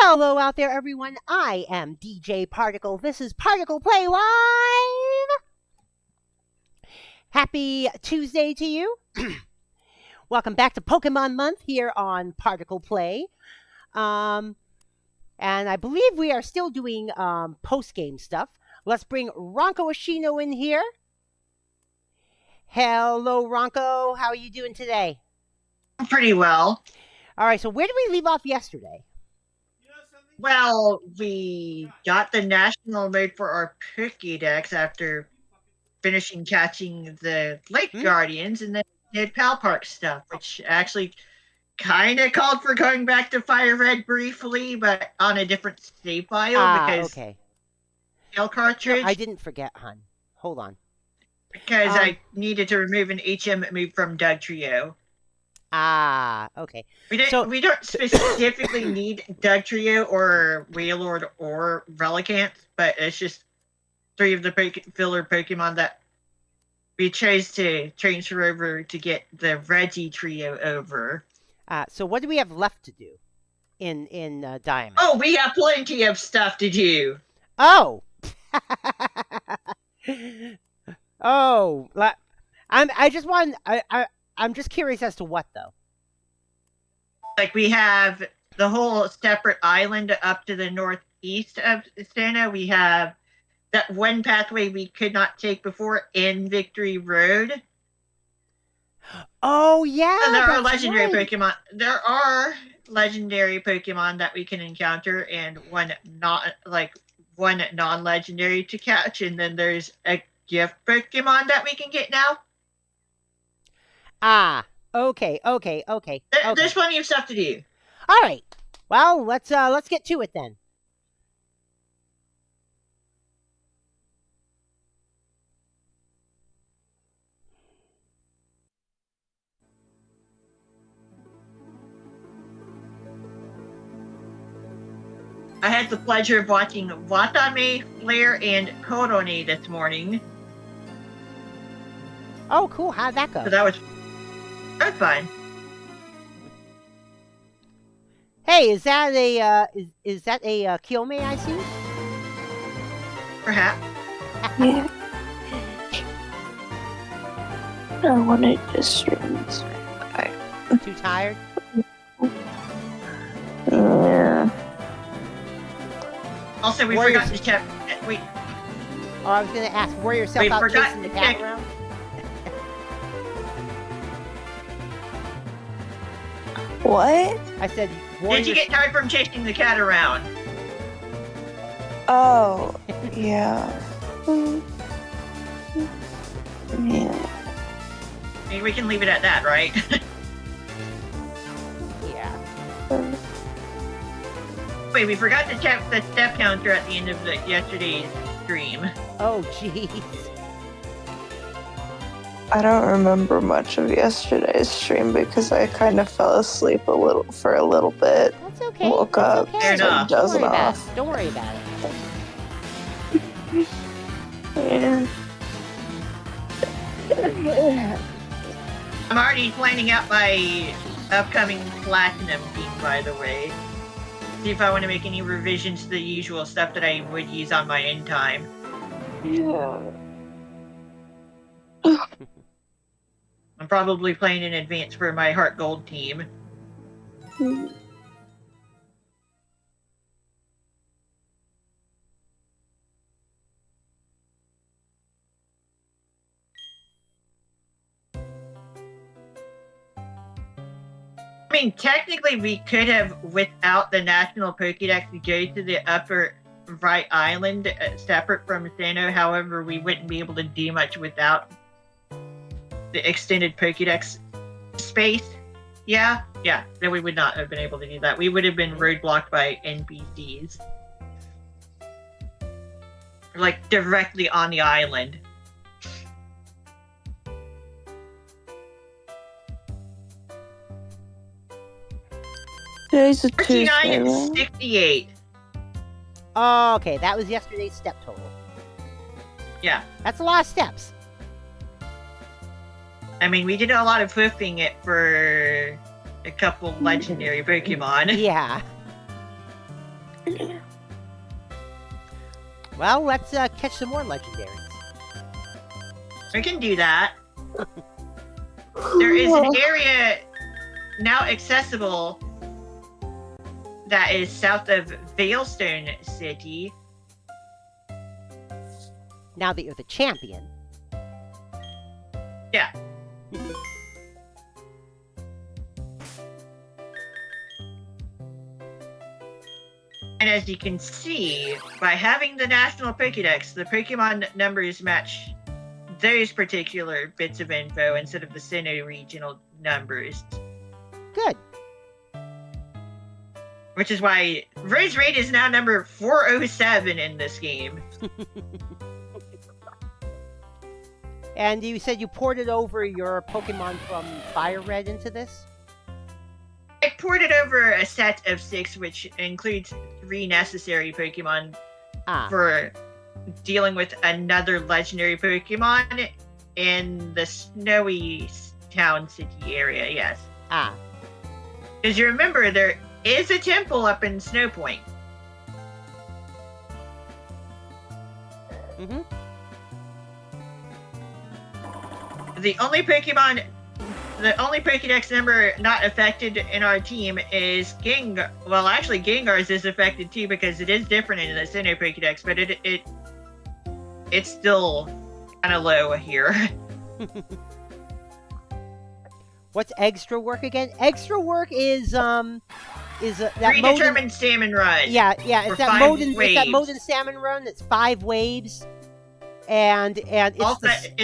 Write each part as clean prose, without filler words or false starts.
Hello out there, everyone. I am DJ Particle. This is ParticlePlay Live. Happy Tuesday to you. Welcome back to Pokemon Month here on ParticlePlay. And I believe we are still doing post-game stuff. Let's bring Ronco Ashino in here. Hello, Ronco. How are you doing today? Pretty well. All right, so where did we leave off yesterday? Well, we got the national mode for our Pokédex after finishing catching the Lake Guardians, and then did Pal Park stuff, which actually kind of called for going back to Fire Red briefly, but on a different save file because okay. Tail cartridge. No, I didn't forget, hon. Hold on. Because I needed to remove an HM move from Doug Trio. Okay. We don't specifically need Doug Trio or Wailord or Relicanth, but it's just three of the filler Pokemon that we chose to transfer over to get the REGI Trio over. So what do we have left to do in Diamond? Oh, we have plenty of stuff to do. Oh. Oh. I'm just curious as to what, though. Like, we have the whole separate island up to the northeast of Stana. We have that one pathway we could not take before in Victory Road. Oh, yeah. And there are legendary Pokemon. There are legendary Pokemon that we can encounter, and one non-legendary to catch. And then there's a gift Pokemon that we can get now. Okay. There's plenty of stuff to do. All right. Well, let's get to it then. I had the pleasure of watching Watame, Flare, and Korone this morning. Oh, cool. How'd that go? So that was fun. Hey, is that a Kyome I see? Perhaps. Yeah. I wanted to stream this. Too tired? Yeah. Also, we forgot to check. Wait. Oh, I was gonna ask, wore yourself out chasing the cat around? What? I said, did you get tired from chasing the cat around? Oh, yeah. Yeah. I mean, we can leave it at that, right? Yeah. Wait, we forgot to check the step counter at the end of yesterday's stream. Oh, jeez. I don't remember much of yesterday's stream because I kind of fell asleep for a little bit. That's okay. Woke up, okay. enough. Doesn't off. Don't worry about it. Yeah. I'm already planning out my upcoming Platinum team, by the way. See if I want to make any revisions to the usual stuff that I would use on my end time. Yeah. I'm probably playing in advance for my Heart Gold team. I mean, technically we could have, without the National Pokédex, go to the upper right island separate from Sano. However, we wouldn't be able to do much without the extended Pokédex space. Yeah, then we would not have been able to do that. We would have been roadblocked by NPCs. Like, directly on the island. Today's a 39 Tuesday, and right? 68. Oh, okay. That was yesterday's step total. Yeah. That's a lot of steps. I mean, we did a lot of hoofing it for a couple legendary Pokemon. Yeah. Well, let's catch some more legendaries. We can do that. There is an area now accessible that is south of Veilstone City. Now that you're the champion. Yeah. And as you can see, by having the National Pokédex, the Pokemon numbers match those particular bits of info instead of the Sinnoh regional numbers. Good. Which is why Rose Raid is now number 407 in this game. And you said you ported over your Pokemon from Fire Red into this? I ported over a set of 6, which includes 3 necessary Pokemon for dealing with another legendary Pokemon in the Snowy Town City area, yes. Because you remember, there is a temple up in Snow Point. Mm-hmm. The only Pokédex number not affected in our team is Gengar. Well, actually, Gengar's is affected too because it is different in the Sinnoh Pokédex, but it's still kind of low here. What's extra work again? Extra work is that predetermined salmon run. Yeah, it's that Modin salmon run. It's 5 waves. And it's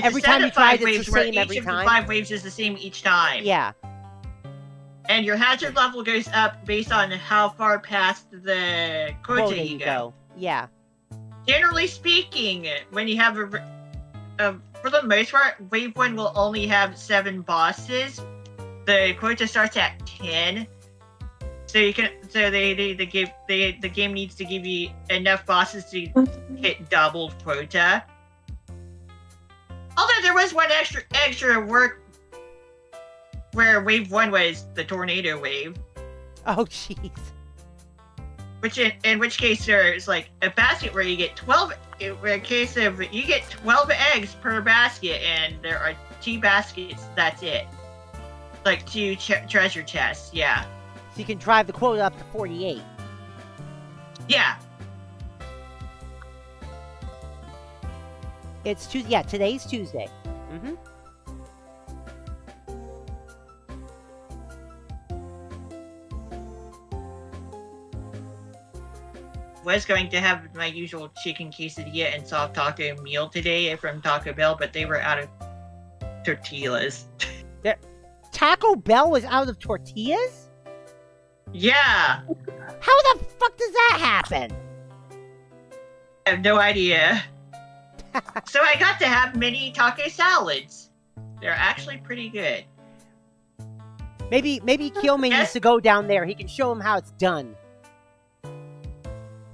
every time you try it, it's the same every time. Each of the 5 waves is the same each time. Yeah. And your hazard level goes up based on how far past the quota you go. Yeah. Generally speaking, when you have for the most part, wave 1 will only have 7 bosses. The quota starts at 10. So the game needs to give you enough bosses to hit double quota. Although there was one extra work where wave 1 was the tornado wave. Oh, jeez. In which case there's like a basket where you get 12. In a case of you get 12 eggs per basket, and there are 2 baskets. That's it. Like 2 treasure chests. Yeah. So you can drive the quota up to 48. Yeah. It's Tuesday. Yeah, today's Tuesday. Mm-hmm. Was going to have my usual chicken quesadilla and soft taco meal today from Taco Bell, but they were out of tortillas. Taco Bell was out of tortillas? Yeah. How the fuck does that happen? I have no idea. So I got to have mini taco salads. They're actually pretty good. Maybe Kiyomi needs to go down there. He can show him how it's done.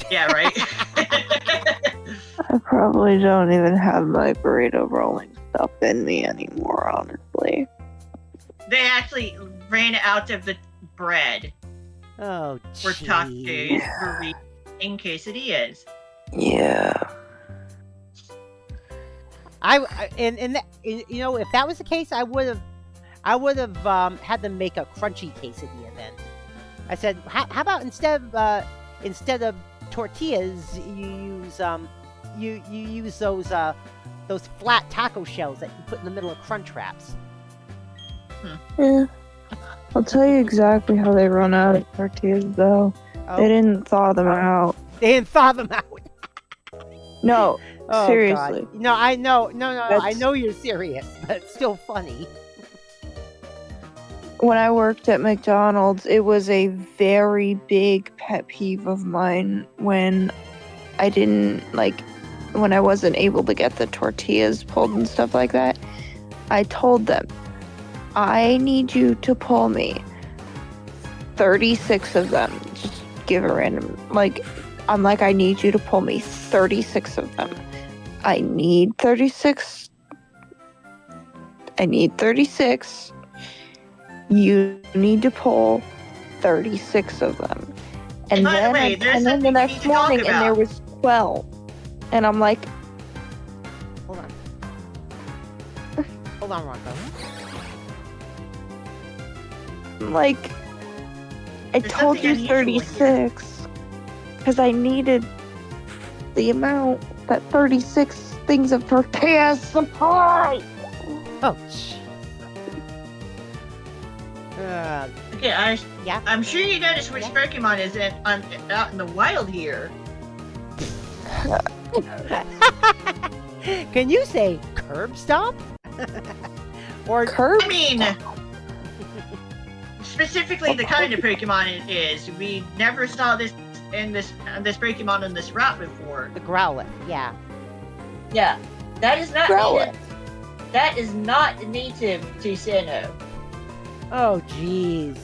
Yeah, right? I probably don't even have my burrito rolling stuff in me anymore, honestly. They actually ran out of the bread Oh, for tacos, burritos, and quesadillas. Yeah. You know, if that was the case, I would have had them make a crunchy quesadilla then. I said, how about instead of tortillas, you use those flat taco shells that you put in the middle of crunch wraps. Yeah. I'll tell you exactly how they run out of tortillas, though. Oh. They didn't thaw them out. They didn't thaw them out. No, Oh, seriously. God. No, I know. No, That's- I know you're serious, but it's still funny. When I worked at McDonald's, it was a very big pet peeve of mine when I wasn't able to get the tortillas pulled and stuff like that. I told them, I need you to pull me 36 of them. Just give a random, I need you to pull me 36 of them. I need 36. You need to pull 36 of them. And by the then way, there's the something we need next to talk morning, and there about. was 12. And I'm like, Hold on. Hold on, Rocco. I There's told something you unusual here. 36 because I needed the amount that 36 things of tortillas supply. Oh, shh. Okay, Yeah. I'm sure you noticed which Yeah. Pokemon is out in the wild here. Can you say curb stop? Or Curb? I mean, specifically the kind of Pokemon it is. We never saw this Pokemon on this route before. the Growlithe? Yeah. Yeah, that is not Growlithe. native to Sinnoh. Oh, jeez.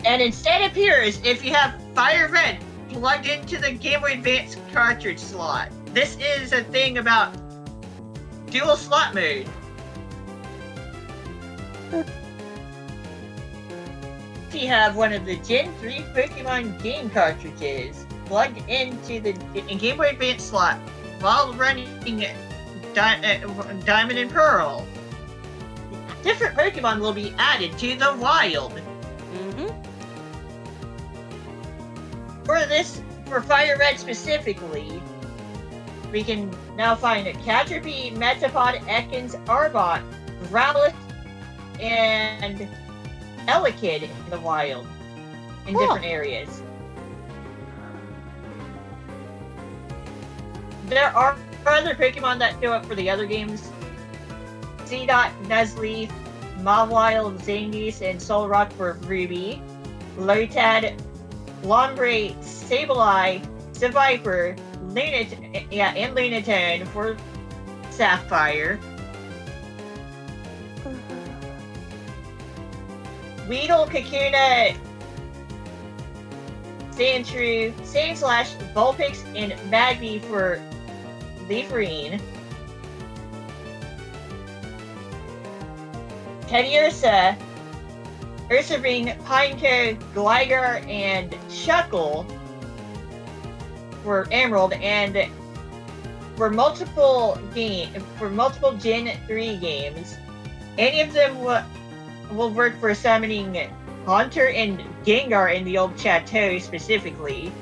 And instead appears if you have Fire Red plugged into the Game Boy Advance cartridge slot. This is a thing about dual slot mode. If you have one of the Gen 3 Pokemon game cartridges plugged into the Game Boy Advance slot while running Diamond and Pearl, different Pokemon will be added to the wild. Mm-hmm. For Fire Red specifically, we can now find Caterpie, Metapod, Ekans, Arbok, Growlithe, and Elekid in the wild in different areas. There are other Pokemon that show up for the other games. Seedot, Nuzleaf, Mawile, Zangief, and Solrock for Ruby. Lotad, Lombre, Sableye, Seviper, and Lunatone for Sapphire. Weedle, Kakuna, Sandshrew, Sandslash, Vulpix, and Magby for Leafrine. Teddiursa, Ursaring, Pineco, Gligar, and Shuckle for Emerald, and for multiple Gen 3 games, any of them will work for summoning Haunter and Gengar in the old Chateau specifically.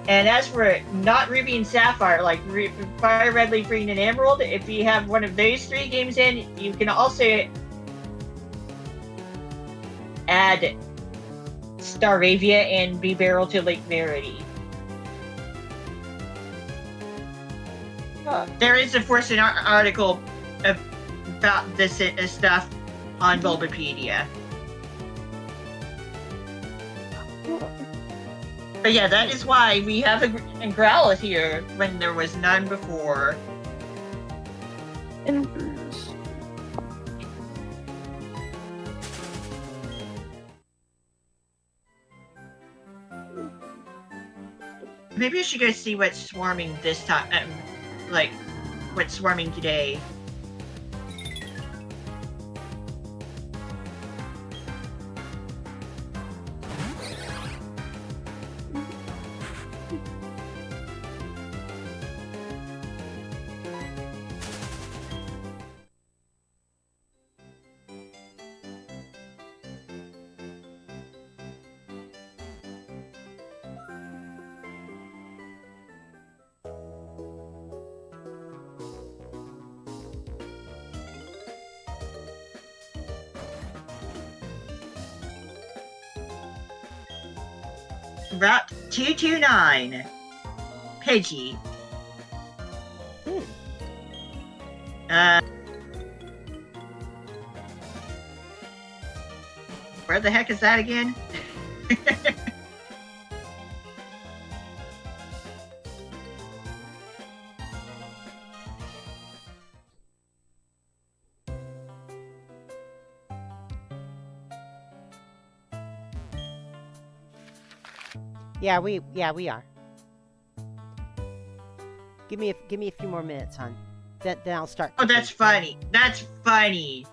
And as for not Ruby and Sapphire, like Fire Red, Leaf Green, and Emerald, if you have one of those 3 games in, you can also add Staravia and Bebarrel to Lake Verity. There is, of course, an article about this stuff on Bulbapedia. But yeah, that is why we have a Growlithe here when there was none before. And Maybe I should go see what's swarming this time, like what's swarming today. Route 229, Pidgey. Where the heck is that again? Yeah, we are. Give me a few more minutes, hon. Then I'll start. Oh, that's funny. That's funny.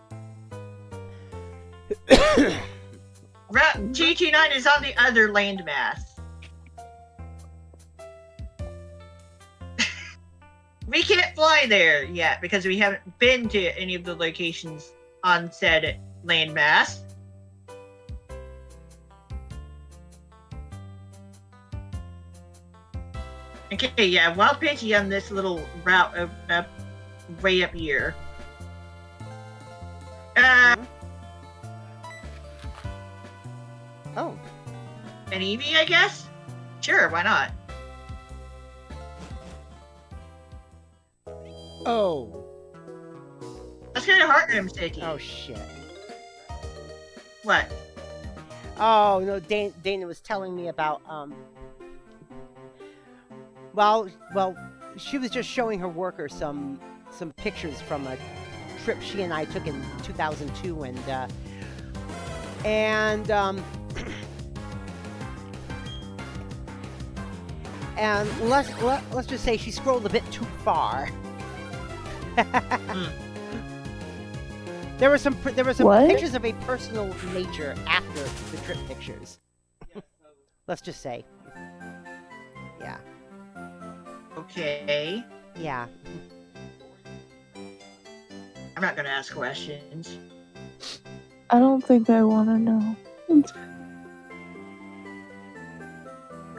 Route 229 is on the other landmass. We can't fly there yet because we haven't been to any of the locations on said landmass. Okay, yeah, Wild Pidgey on this little route up way up here. Oh. An Eevee, I guess? Sure, why not? Oh. That's kind of Heartrim City. Oh, shit. What? Oh, no, Dana was telling me about, well, she was just showing her worker some pictures from a trip she and I took in 2002, and let's just say she scrolled a bit too far. There were some What? pictures of a personal nature after the trip pictures. Let's just say. Yeah. Okay. Yeah. I'm not gonna ask questions. I don't think I want to know.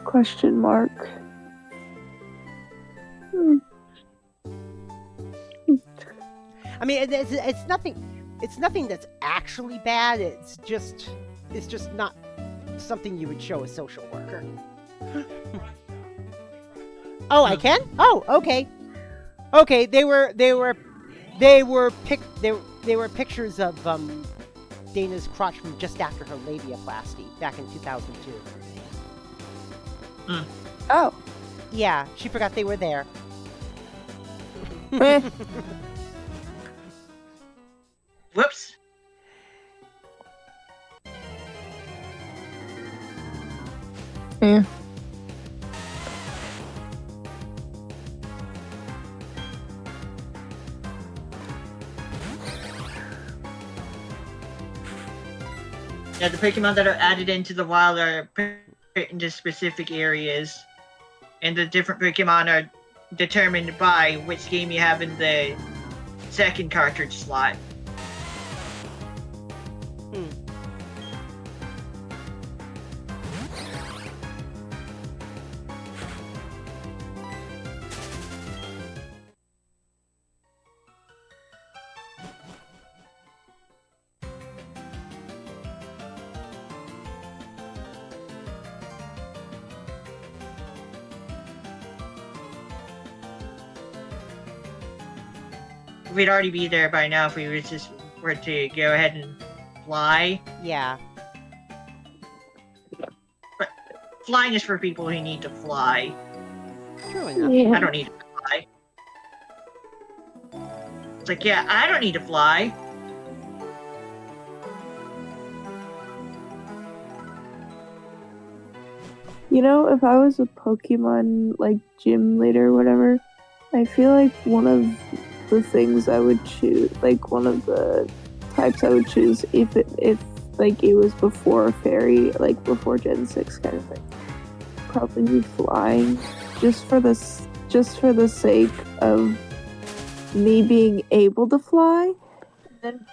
Question mark. I mean, it's nothing. It's nothing that's actually bad. It's just not something you would show a social worker. Oh, I can? Oh, okay. Okay, they were pictures of Dana's crotch from just after her labiaplasty back in 2002. Oh. Yeah, she forgot they were there. Whoops. Yeah. Yeah, the Pokemon that are added into the wild are put into specific areas, and the different Pokemon are determined by which game you have in the second cartridge slot. We'd already be there by now if we were to go ahead and fly. Yeah. But flying is for people who need to fly. True enough. Yeah. I don't need to fly. It's like, yeah, I don't need to fly. You know, if I was a Pokemon like gym leader or whatever, I feel like one of the things I would choose, like one of the types I would choose, if like it was before Fairy, like before Gen 6 kind of thing, probably be flying, just for the sake of me being able to fly. And then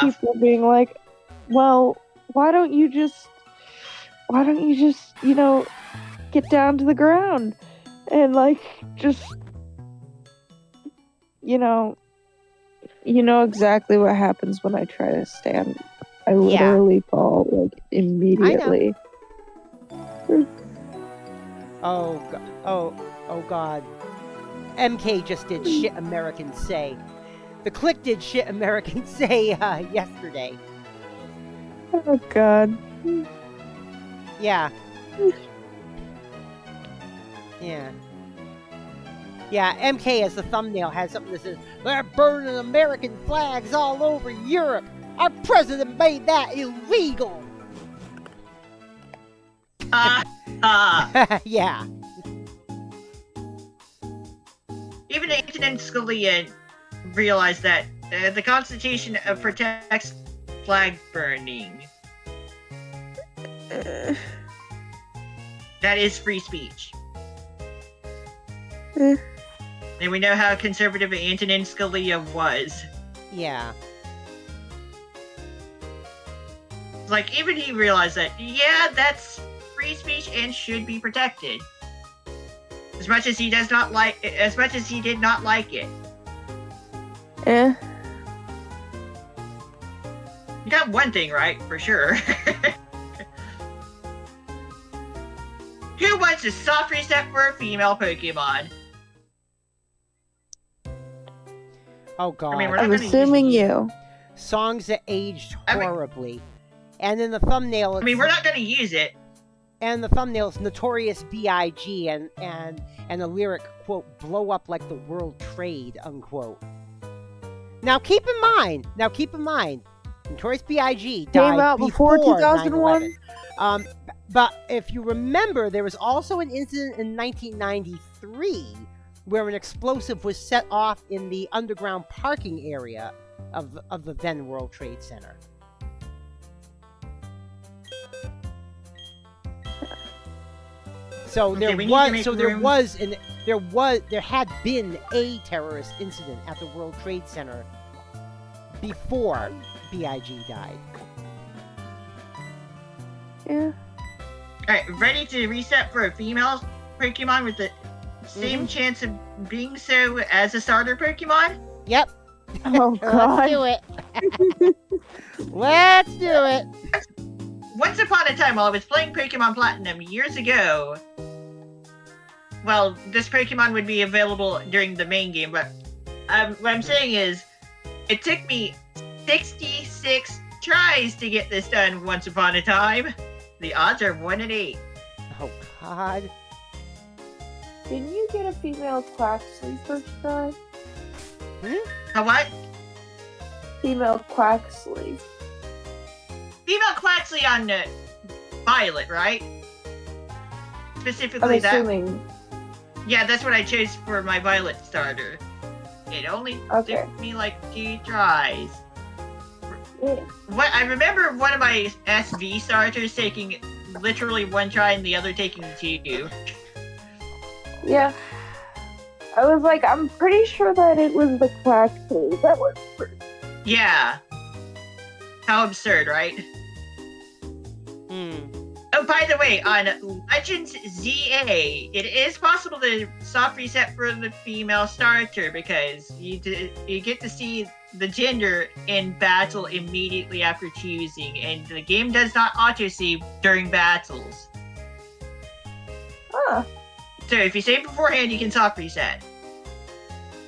people being like, well, why don't you just you know, get down to the ground and like just you know exactly what happens when I try to stand. I literally fall like immediately. Oh God. MK just did shit Americans say. The Click did shit Americans say yesterday. Oh God. Yeah. Yeah. Yeah, MK as the thumbnail has something that says, "They're burning American flags all over Europe. Our president made that illegal." Yeah. Even Antonin Scalia realized that the Constitution protects flag burning. That is free speech. Eh. And we know how conservative Antonin Scalia was. Yeah. Like, even he realized that, yeah, that's free speech and should be protected. As much as he did not like it. Eh. You got one thing right, for sure. Who wants a soft reset for a female Pokemon? Oh God. I mean, we're I'm not gonna assuming use it. you. Songs that aged I mean- horribly. And in the thumbnail, I mean, we're not gonna use it. and the thumbnail's Notorious B.I.G. and a lyric, quote, blow up like the world trade, unquote. Now keep in mind, Notorious B.I.G. died Came out before 2001? 9/11. But if you remember, there was also an incident in 1993 where an explosive was set off in the underground parking area of the then World Trade Center. So Okay, we need to there make room. there had been a terrorist incident at the World Trade Center before B.I.G. died. Yeah. Alright, ready to reset for a female Pokemon with the same chance of being so as a starter Pokemon? Yep. Oh God. Let's do it. Let's do it. Once upon a time, while I was playing Pokemon Platinum years ago, well, this Pokemon would be available during the main game, but what I'm saying is, it took me 66 tries to get this done once upon a time. The odds are 1 in 8. Oh God. Didn't you get a female Quaxley first try? How what? Female Quaxley. Female Quaxley on Violet, right? I'm Specifically that. assuming. Yeah, that's what I chose for my Violet starter. It only Okay. took me like 2 tries. Yeah. What I remember one of my SV starters taking literally 1 try and the other taking 2. Yeah. I was like, I'm pretty sure that it was the Quaxley that was first. Yeah. How absurd, right? Oh, by the way, on Legends ZA, it is possible to soft reset for the female starter because you get to see the gender in battle immediately after choosing, and the game does not autosave during battles. Huh. So if you save beforehand, you can soft reset.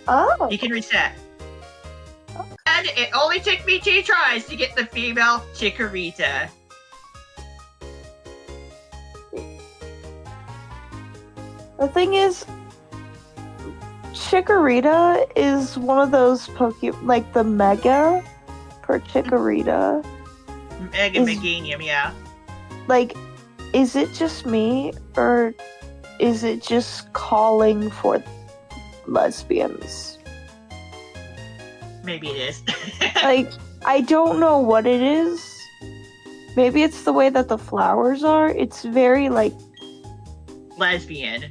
Oh. You can reset. And it only took me 2 tries to get the female Chikorita. The thing is, Chikorita is one of those Pokemon, like the Mega for Chikorita. Mega Is- Meganium, yeah. Like, is it just me, or is it just calling for lesbians? Maybe it is. Like, I don't know what it is. Maybe it's the way that the flowers are. It's very, like, Lesbian.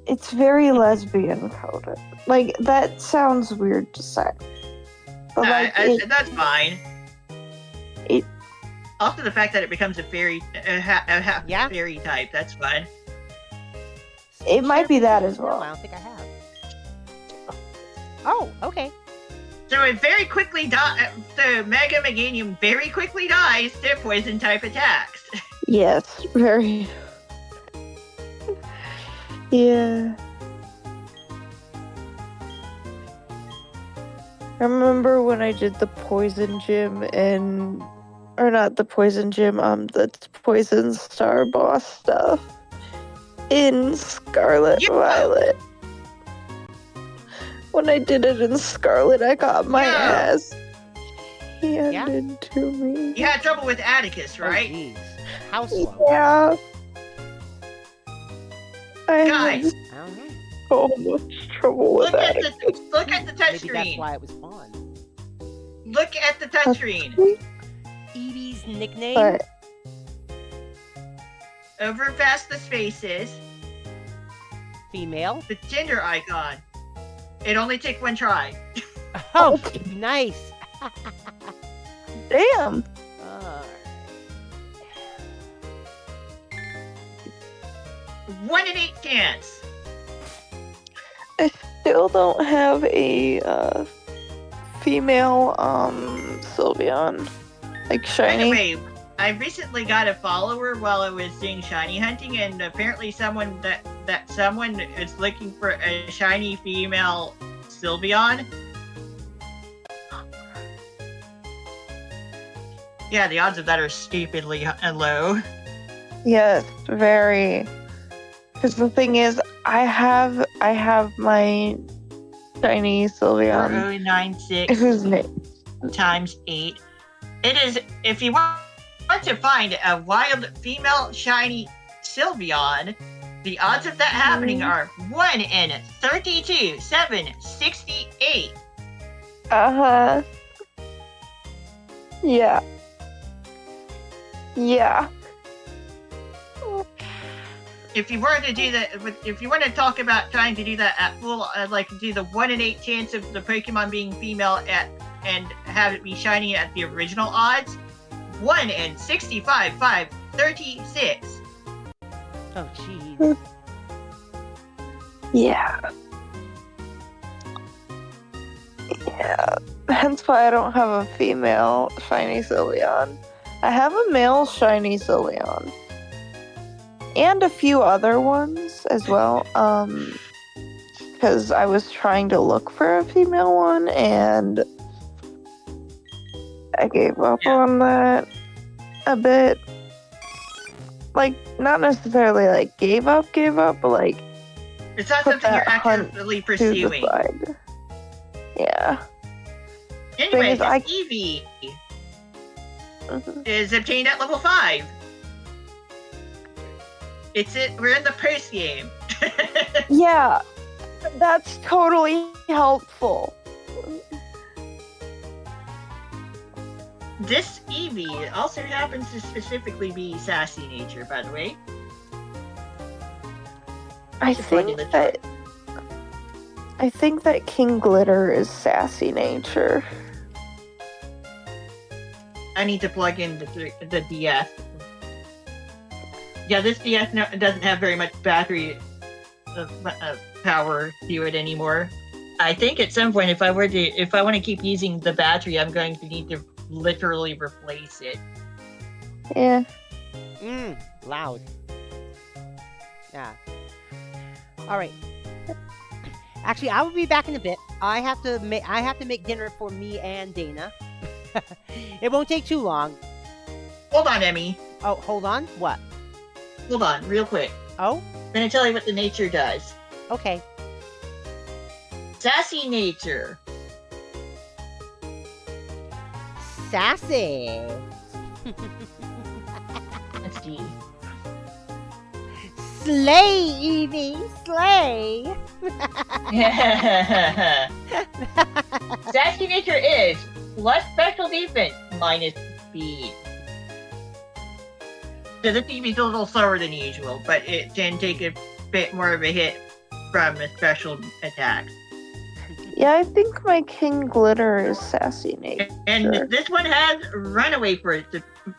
it's very lesbian coded. Like, that sounds weird to say. But, like, That's fine. It- Also, the fact that it becomes a fairy, Yeah. fairy type, that's fun. it might be that as No, I well. don't think I have. Oh, okay. So it very quickly the Mega Meganium very quickly dies to poison type attacks. Yes, very. Yeah. I remember when I did the poison gym or not the poison gym, the poison star boss stuff in Scarlet Yeah. Violet. When I did it in Scarlet, I got my Yeah. ass handed to me. You had trouble with Atticus, Oh, right? jeez. How slow? Yeah. I Guys, had I don't know. so much trouble with look at that. the Maybe that's touchscreen. why it was fun. Look at the touchscreen. Evie's nickname? But over past the spaces, Female. the gender icon. It only took one try. Oh, nice. Damn. Alright. 1 in 8 chance. I still don't have a female Sylveon. Like By the shiny. way, I recently got a follower while I was doing shiny hunting, and apparently someone is looking for a shiny female Sylveon. Yeah, the odds of that are stupidly low. Yes, very. Because the thing is, I have my shiny Sylveon. 4096 Whose name? times 8. It is, if you want to find a wild female shiny Sylveon, the odds of that happening are 1 in 32,768. Uh-huh. Yeah. Yeah. If you were to do that, if you want to talk about trying to do that at full, like do the 1 in 8 chance of the Pokemon being female and have it be shiny at the original odds, 1 in 65,536. Oh, jeez. Yeah. Yeah. Hence why I don't have a female shiny Sylveon. I have a male shiny Sylveon. And a few other ones as well. Because I was trying to look for a female one and I gave up on that a bit. Like, not necessarily like gave up, but like It's not put something you're that hunt actively to the pursuing. side. Yeah. Anyway, is, this I- Eevee Mhm. is obtained at level 5. We're in the post game. Yeah. That's totally helpful. This Eevee also happens to specifically be sassy nature, by the way. I Should plug in think the that King Glitter is sassy nature. I need to plug in the DS. Yeah, this DS doesn't have very much battery power to it anymore. I think at some point, if I want to keep using the battery, I'm going to need to literally replace it. Yeah. Loud. Yeah. All right. Actually, I will be back in a bit. I have to make dinner for me and Dana. It won't take too long. Hold on, Emmy. Oh, hold on. What? Hold on, real quick. Oh, I'm going to tell you what the nature does. okay. Sassy nature. Sassy. Let's see. Slay, Evie. Slay. Sassy nature is plus special defense minus speed. So this Eevee's a little slower than usual, but it can take a bit more of a hit from special attacks. Yeah, I think my King Glitter is sassy nature. And this one has runaway for its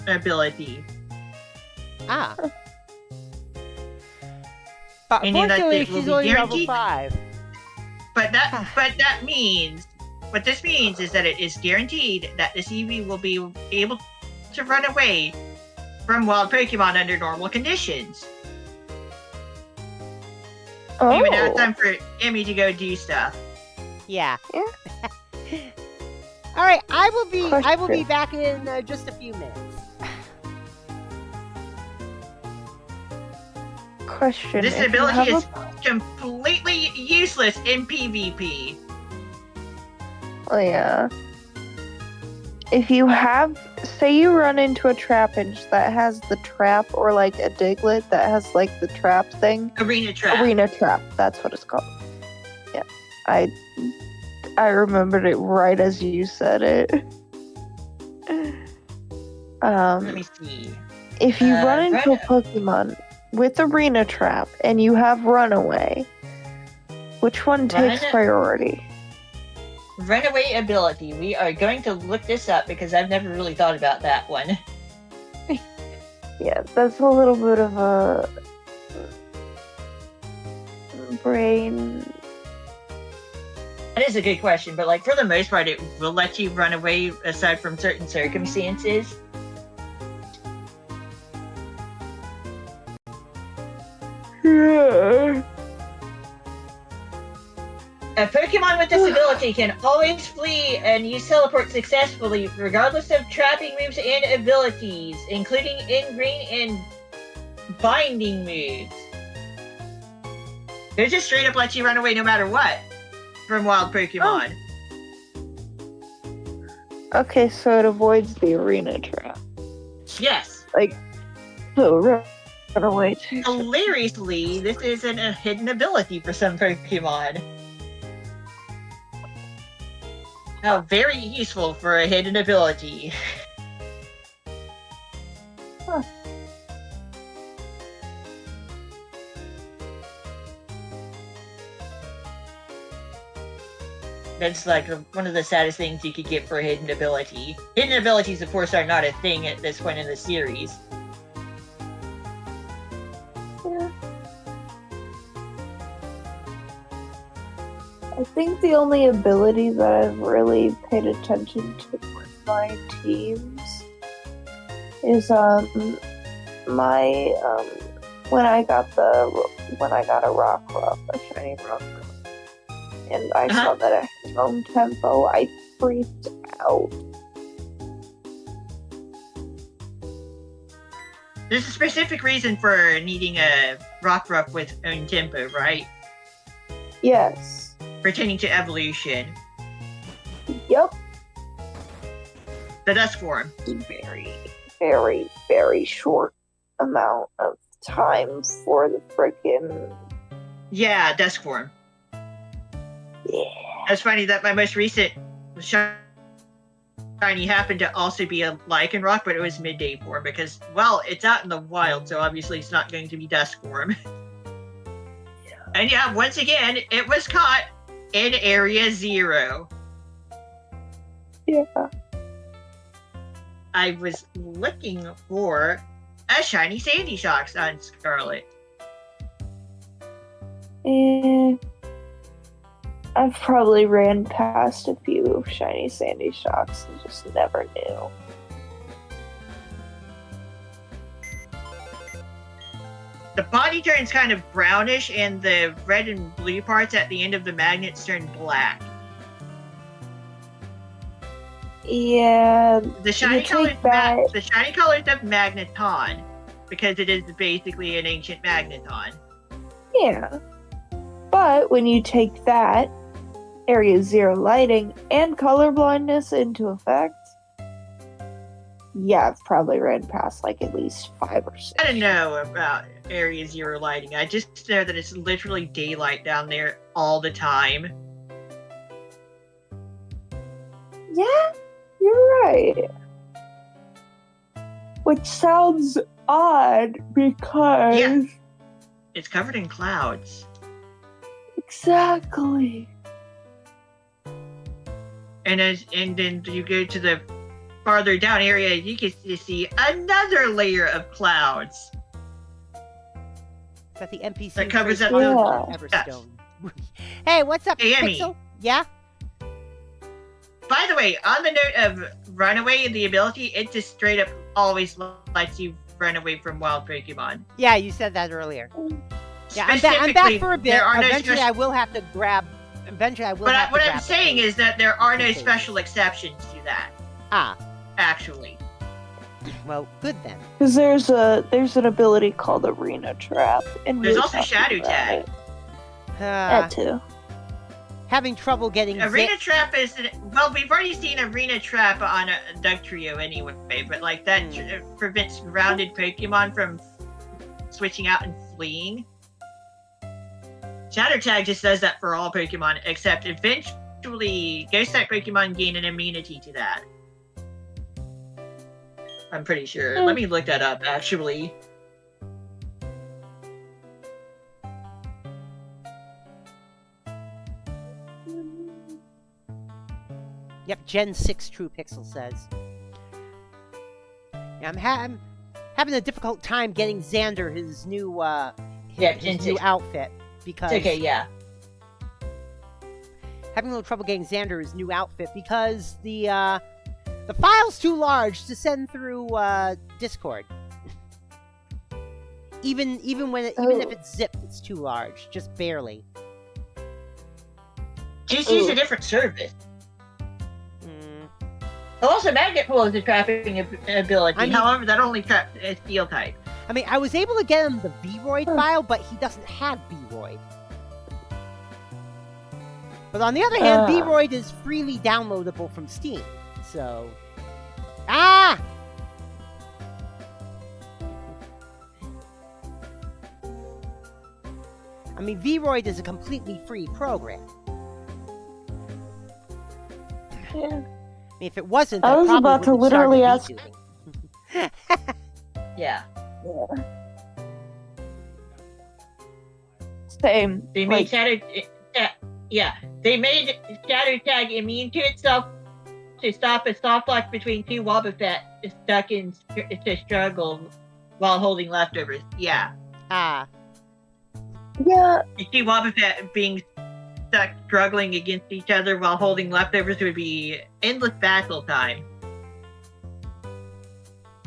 ability. Ah. But Meaning that unfortunately, it will she's be only level guaranteed. 5. But that means, what this means is that it is guaranteed that this Eevee will be able to run away from wild Pokemon under normal conditions. Oh. Even now it's time for Emmy to go do stuff. Yeah. Yeah. All right, I will be Question. back in just a few minutes. Question. This if you ability have is completely useless in PvP. Oh, yeah. If you have, say you run into a Trapinch that has the trap, or like a Diglett that has like the trap thing. Arena Trap. Arena Trap, that's what it's called. Yeah. I remembered it right as you said it. Let me see. If you run into a Run- Pokemon with Arena Trap and you have Runaway, which one takes Run- priority? Runaway ability. We are going to look this up because I've never really thought about that one. Yeah, that's a little bit of a brain. That is a good question, but like for the most part, it will let you run away aside from certain circumstances. Yeah. A Pokemon with this ability can always flee and use teleport successfully, regardless of trapping moves and abilities, including in-green and binding moves. They just straight up let you run away no matter what from wild Pokemon. Okay, so it avoids the Arena Trap. Yes. So run away too. Hilariously, this isn't a hidden ability for some Pokemon. How very useful for a hidden ability. Huh. That's like one of the saddest things you could get for a hidden ability. Hidden abilities, of course, are not a thing at this point in the series. Yeah. I think the only ability that I've really paid attention to with my teams is my when I got a rock ruff, a shiny rock ruff, and I saw that it had home tempo, I freaked out. There's a specific reason for needing a rock ruff with own tempo, right? Yes. Pertaining to evolution. Yep. The dust form. Very, very, very short amount of time for the frickin' Yeah, dusk form. yeah. It's funny that my most recent shiny happened to also be a Lycanroc, but it was midday form because, well, it's out in the wild, so obviously it's not going to be dusk form. Yeah. And yeah, once again, it was caught in Area 0. Yeah. I was looking for a shiny Sandy Shocks on Scarlet. And I've probably ran past a few shiny Sandy Shocks and just never knew. The body turns kind of brownish, and the red and blue parts at the end of the magnets turn black. Yeah, The shiny take colors, that- the shiny colors of Magneton, because it is basically an ancient Magneton. yeah. But when you take that Area 0 lighting and color blindness into effect, yeah, I've probably ran past like at least 5 or 6. I don't know about Area 0 lighting. I just know that it's literally daylight down there all the time. Yeah, you're right. Which sounds odd because Yeah. It's covered in clouds. exactly. And then you go to the farther down area, you can see another layer of clouds. Is that the NPC That covers first up the- on Yeah. Everstone? Hey, what's up, Hey, Emmy. Pixel? Yeah? By the way, on the note of runaway and the ability, it just straight up always lets you run away from wild Pokemon. Yeah, you said that earlier. Yeah, I'm back Specifically, for a bit. there are no Eventually, special- I will have to grab. Eventually, I will. But have what to I'm grab saying those. is that there are no Okay. special exceptions to that, Ah, actually. well, good then. Because there's an ability called Arena Trap, and There's we also talked Shadow about Tag. it. Ah, That too. having trouble getting Arena zip. Trap is, well, we've already seen Arena Trap on a Dugtrio anyway, but like that prevents grounded Pokemon from switching out and fleeing. Shadow Tag just does that for all Pokemon, except eventually Ghost type Pokemon gain an immunity to that. I'm pretty sure. Let me look that up, actually. Yep, Gen 6 True Pixel says. Yeah, I'm having a difficult time getting Xander his new Gen his new 6. outfit because It's okay, yeah. having a little trouble getting Xander his new outfit because the file's too large to send through Discord. Even when even if it's zipped, it's too large, just barely. Just use a different service. Mm. Also, Magnet Pool is a trapping ability. I mean- However, that only traps a steel type. I mean, I was able to get him the Vroid file, but he doesn't have Vroid. But on the other hand, Vroid is freely downloadable from Steam, so... Ah! I mean, Vroid is a completely free program. Yeah. I mean, if it wasn't, I was probably about to wouldn't have literally started ask- VTubing. Yeah. Same. They made they made Shadow Tag immune to itself to stop a soft lock between two Wobbuffet stuck in to struggle while holding leftovers. Yeah. Ah. Yeah, You see Wobbuffet being stuck struggling against each other while holding leftovers would be endless battle time.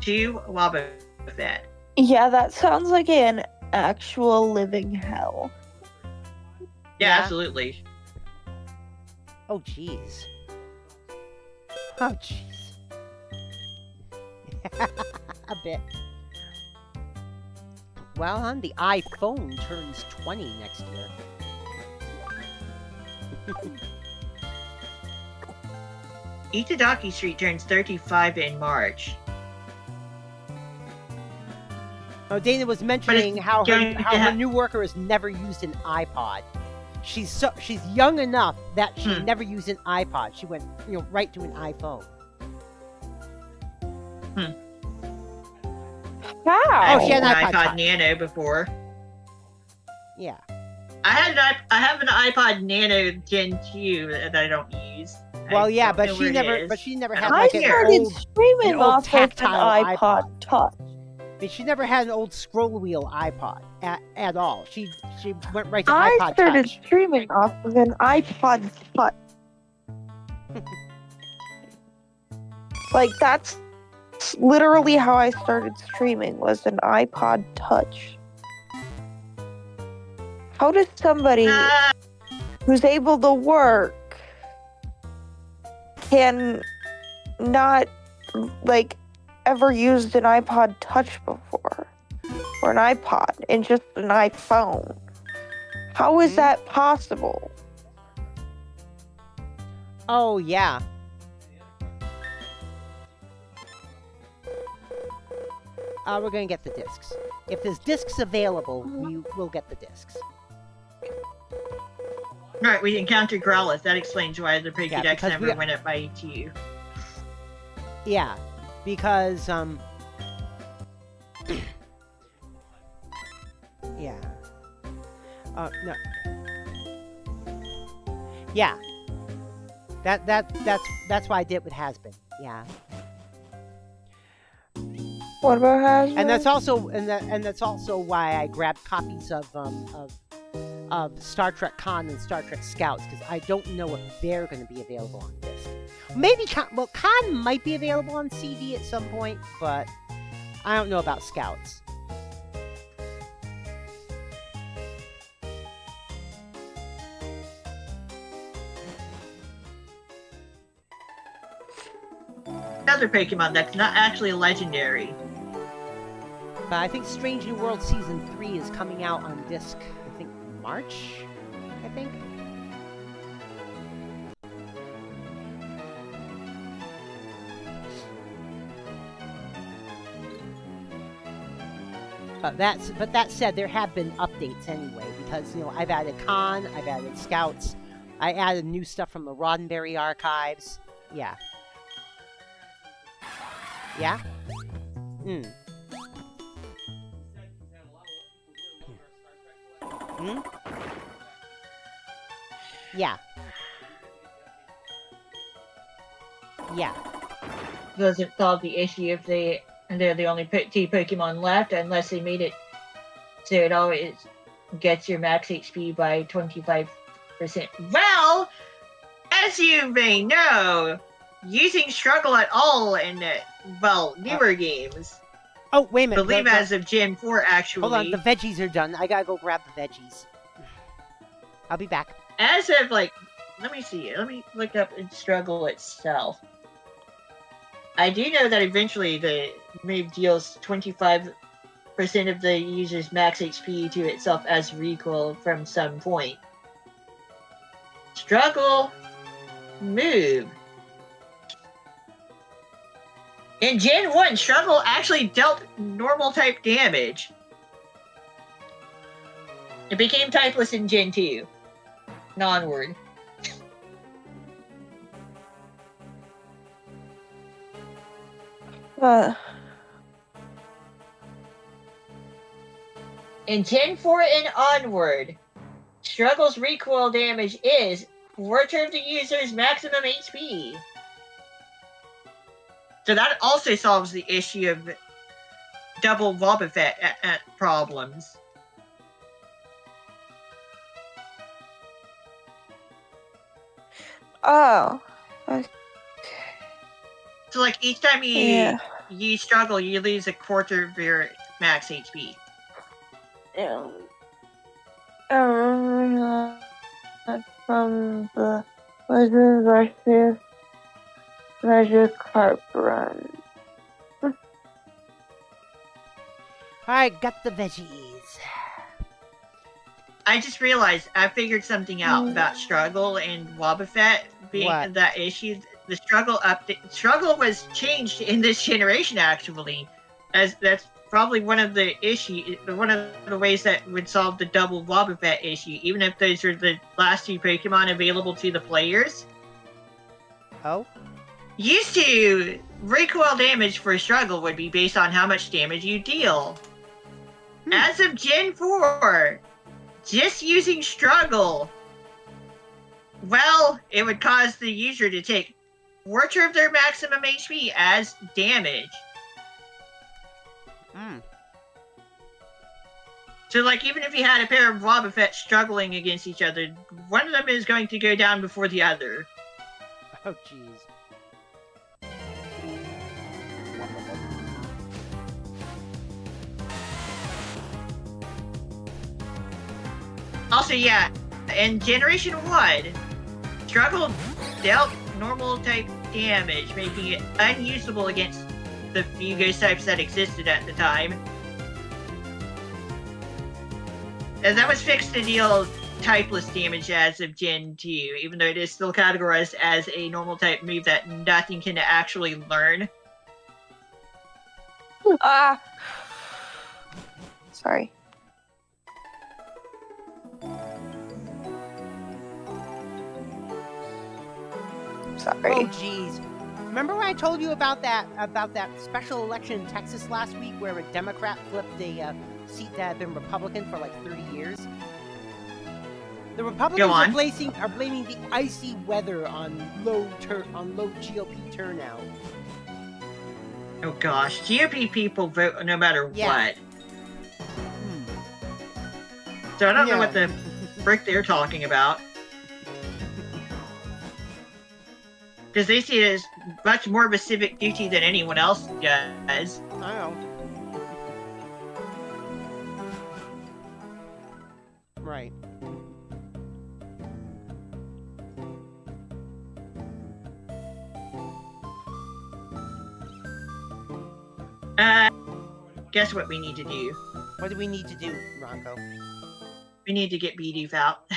Two Wobbuffet. yeah, that sounds like an actual living hell. Yeah, Yeah. absolutely. Oh, jeez. Oh, jeez. A bit. Well, hon, the iPhone turns 20 next year. Itadaki Street turns 35 in March. Oh, Dana was mentioning how going to her have- new worker has never used an iPod. She's young enough that she never used an iPod. She went, right to an iPhone. How? Oh, she had an an iPod iPod Touch. Nano before. Yeah. I have an iPod Nano Gen 2 that I don't use. Well, I yeah, don't but know she where it never, is. but she never I had don't I like care. an started old. streaming old off of an tactile iPod Touch. I mean, she never had an old scroll wheel iPod at all. She went right to I iPod started Touch. streaming off of an iPod Touch. Like, that's literally how I started streaming, was an iPod Touch. How does somebody Ah, who's able to work can not, like, ever used an iPod Touch before? Or an iPod and just an iPhone? How is that possible? Oh yeah. We're gonna get the discs. If there's discs available, we will get the discs. right, we encountered Growlithe. That explains why the Pokédex because never we- went up by ETU. Yeah, because yeah. No. Yeah. That's why I did it with Has-Been. Yeah. What about Hasbro? And that's also that's also why I grabbed copies of Star Trek Con and Star Trek Scouts, because I don't know if they're going to be available on disc. Maybe Con might be available on CD at some point, but I don't know about Scouts. Another Pokemon that's not actually legendary. But I think Strange New World Season 3 is coming out on disc, I think, March? I think? But that said, there have been updates anyway, because, I've added Con, I've added Scouts, I added new stuff from the Roddenberry archives. Yeah. Yeah? Hmm. Hmm? Yeah. Yeah. Doesn't solve the issue if they're the only two Pokemon left, unless they made it so it always gets your max HP by 25%. Well, as you may know, using struggle at all in, newer games, Oh, wait a minute. believe as of Gen 4, Hold on, actually, the veggies are done. I gotta go grab the veggies. I'll be back. as of, let me see, let me look up in struggle itself. I do know that eventually the move deals 25% of the user's max HP to itself as recoil from some point. Struggle move. In Gen 1, struggle actually dealt normal type damage. It became typeless in Gen 2. Non-word. In Gen 4 and onward, struggle's recoil damage is 4 of the user's maximum HP. So that also solves the issue of double Wobbuffet problems. Oh. So, each time Yeah. you struggle, you lose a quarter of your max HP. Yeah. I remember that from the Legends Arceus Magikarp run. Alright, got the veggies. I just realized I figured something out about struggle and Wobbuffet being What? that issue. The struggle was changed in this generation, actually, as that's probably one of the ways that would solve the double Wobbuffet issue, even if those are the last two Pokemon available to the players. Oh? Used to, recoil damage for struggle would be based on how much damage you deal. As of Gen 4, just using struggle, well, it would cause the user to take 4 of their maximum HP as damage. So, even if you had a pair of Wobbuffet struggling against each other, one of them is going to go down before the other. Oh, jeez. Also, yeah, in Generation 1, struggle dealt normal type damage, making it unusable against the few ghost types that existed at the time. And that was fixed to deal typeless damage as of Gen 2, even though it is still categorized as a normal type move that nothing can actually learn. Ah! Sorry. Sorry. Oh, jeez. Remember when I told you about that special election in Texas last week where a Democrat flipped a seat that had been Republican for 30 years? The Republicans are blaming the icy weather on low GOP turnout. Oh gosh, GOP people vote no matter what. So I don't know what the frick they're talking about. Because they see it as much more of a civic duty than anyone else does. I know. Right. Guess what we need to do? What do we need to do, Ronco? We need to get BDF out.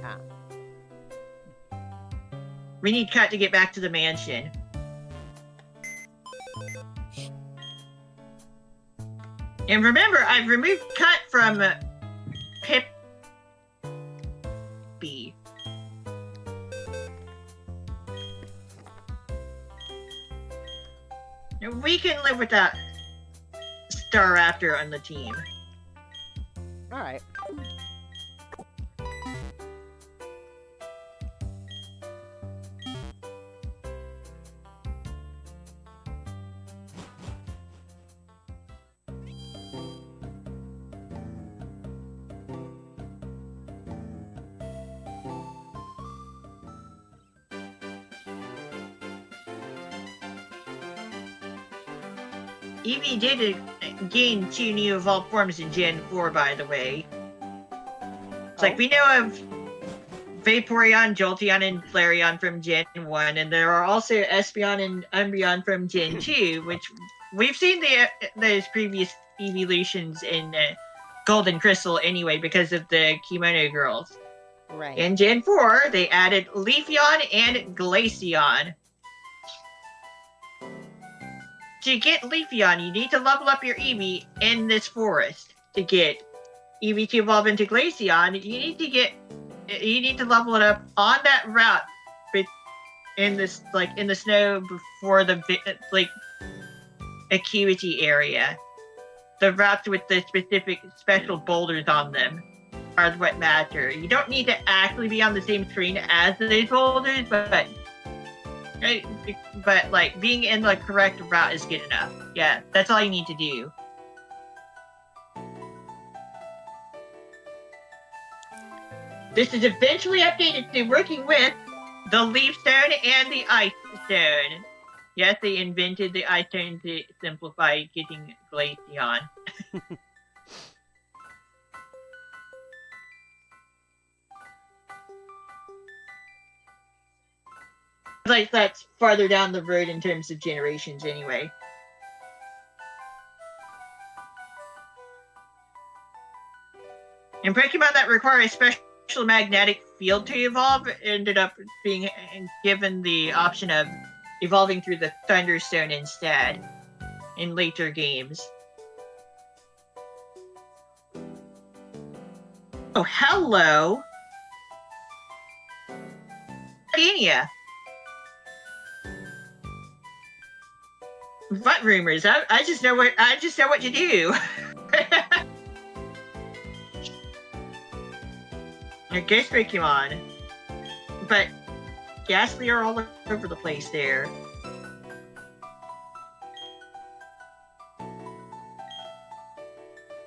Ah. We need Cut to get back to the mansion. And remember, I've removed Cut from Pippi. We can live with that. Staraptor on the team. All right. Eevee did gain 2 new evolved forms in Gen 4, by the way. It's like we know of Vaporeon, Jolteon, and Flareon from Gen 1, and there are also Espeon and Umbreon from Gen 2, which we've seen those previous evolutions in Gold and Crystal anyway because of the Kimono Girls. Right. In Gen 4, they added Leafeon and Glaceon. To get Leafeon, you need to level up your Eevee in this forest. To get Eevee to evolve into Glaceon, you need to level it up on that route in this in the snow before the Acuity area. The routes with the specific special boulders on them are what matter. You don't need to actually be on the same screen as those boulders, but like being in the correct route is good enough. Yeah, that's all you need to do. This is eventually updated to working with the Leaf Stone and the Ice Stone. Yes, they invented the Ice Stone to simplify getting Glaceon. Like that's farther down the road in terms of generations anyway. And Pokemon that require a special magnetic field to evolve ended up being given the option of evolving through the Thunderstone instead in later games. Oh, hello! Gardenia! What rumors? I just know what you do. A Ghost Pokemon. But Ghastly are all over the place there.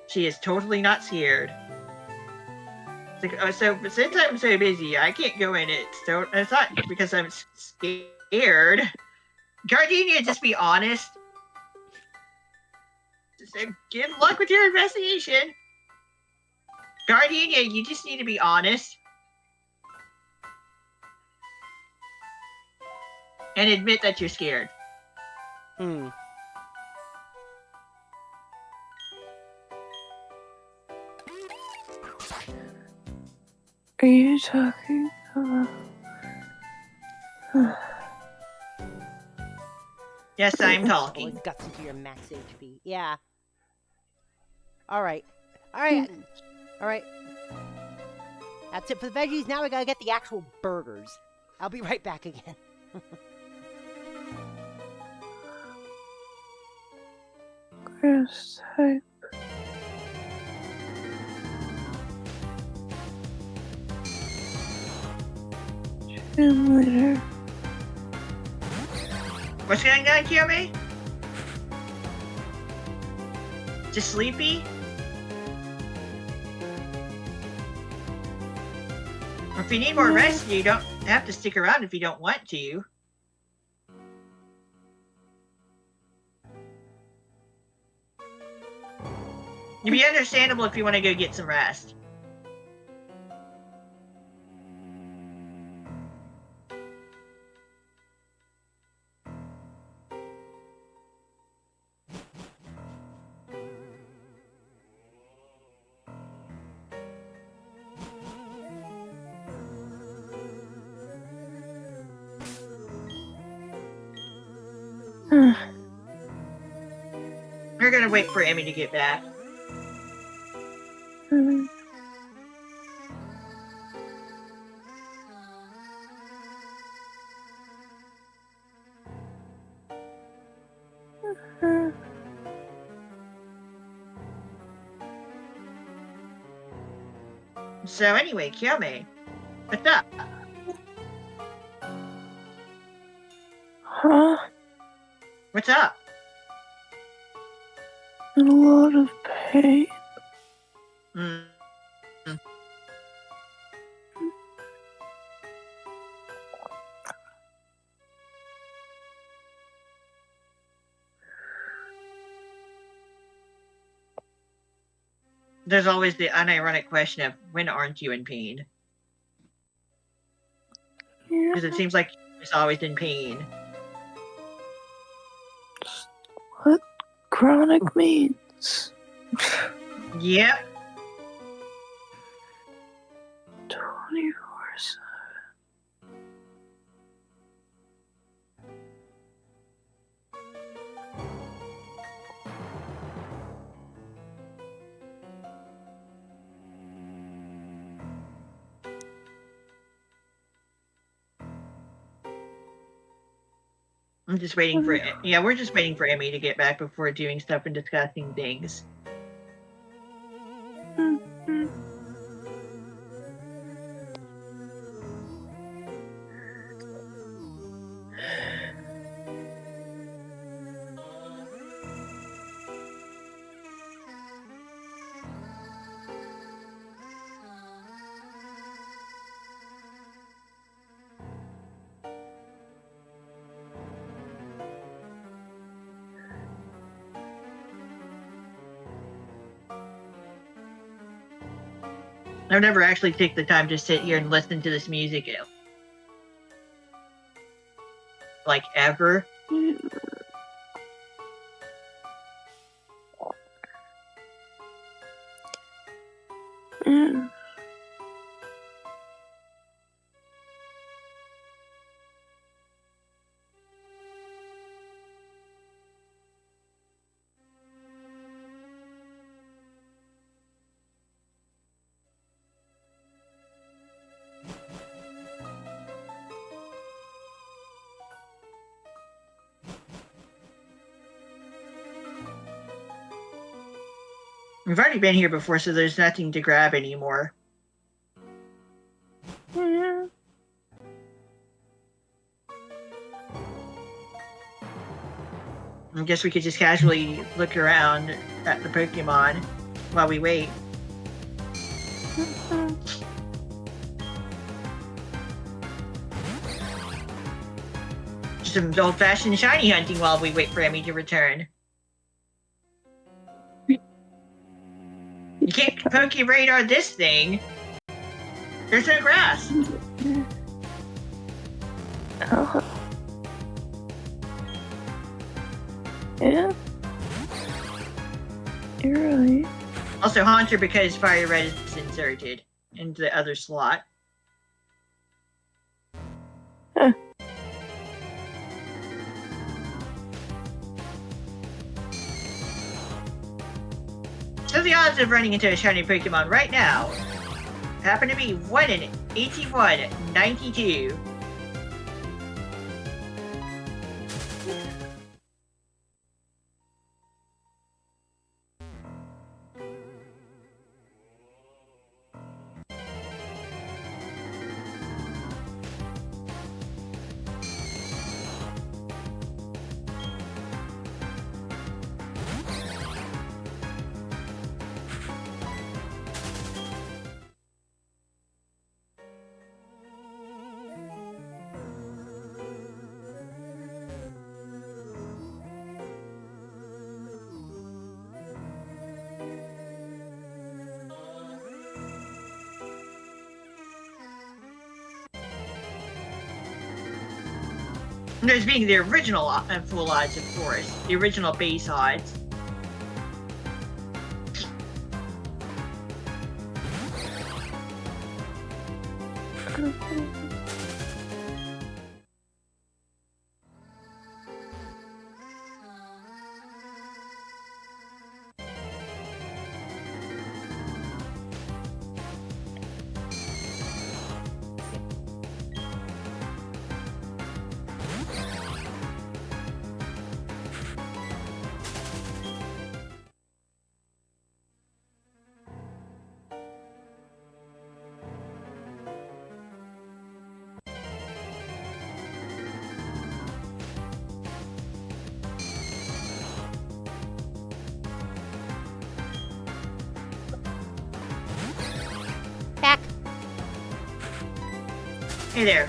She is totally not scared. It's like, oh, so since I'm so busy, I can't go in it. So it's not because I'm scared. Gardenia, just be honest. Just good luck with your investigation. Gardenia, you just need to be honest. And admit that you're scared. Are you talking about... Yes, I'm talking. Always guts into your max HP. Yeah. All right. All right. All right. That's it for the veggies. Now we gotta get the actual burgers. I'll be right back again. Grass type. Gym leader. What's going on, Kiyomi? Just sleepy? If you need more rest, you don't have to stick around if you don't want to. It'd be understandable if you want to go get some rest. We're gonna wait for Emmy to get back. So anyway, Kiyome, what's up? Huh? What's up? In a lot of pain. Mm. There's always the unironic question of when aren't you in pain? Yeah. Because it seems like it's always in pain. What chronic means. Yep. 24/7. I'm just waiting for we're just waiting for Emmy to get back before doing stuff and discussing things. Mhm. I've never actually taken the time to sit here and listen to this music like ever. Yeah. We've already been here before, so there's nothing to grab anymore. Yeah. I guess we could just casually look around at the Pokemon while we wait. Mhm. Just some old-fashioned shiny hunting while we wait for Emmy to return. You can't Poke-Radar this thing. There's no grass. Oh. Yeah. You're right. Also Haunter because Fire Red is inserted into the other slot. Huh. So the odds of running into a shiny Pokemon right now happen to be 1 in 81/92. And those being the original full odds, of course. The original base odds. Hey there.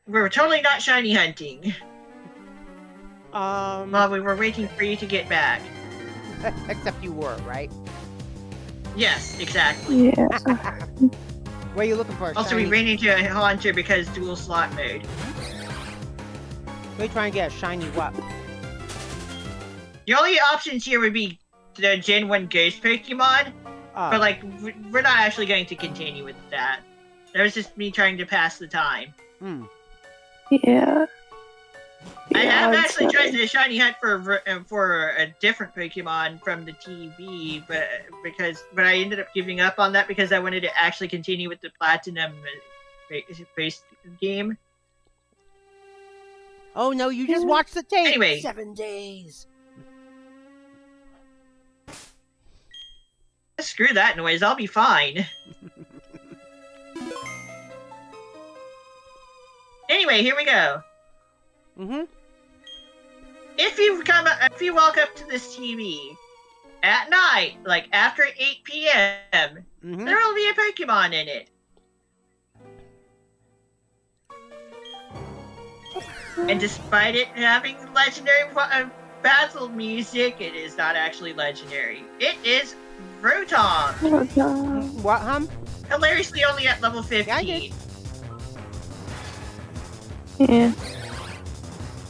We're totally not shiny hunting. Well, we were waiting for you to get back. Except you were, right? Yes, exactly. Yeah. What are you looking for? Also, we ran into a Haunter because dual slot mode. We're trying to get a shiny what? The only options here would be the Gen 1 Ghost Pokemon, but like, we're not actually going to continue with that. That was just me trying to pass the time. Yeah. I have actually I'd tried say. to shiny hunt for a different Pokemon from the TV, but I ended up giving up on that because I wanted to actually continue with the Platinum based game. Oh no, you just watched the tape. Anyway. 7 days. Screw that noise, I'll be fine. Anyway, here we go. If you walk up to this TV at night, like after 8 p.m., there will be a Pokemon in it. And despite it having legendary battle music, it is not actually legendary. It is Rotom. What, hum? Hilariously only at level 15. Yeah, I did. Yeah.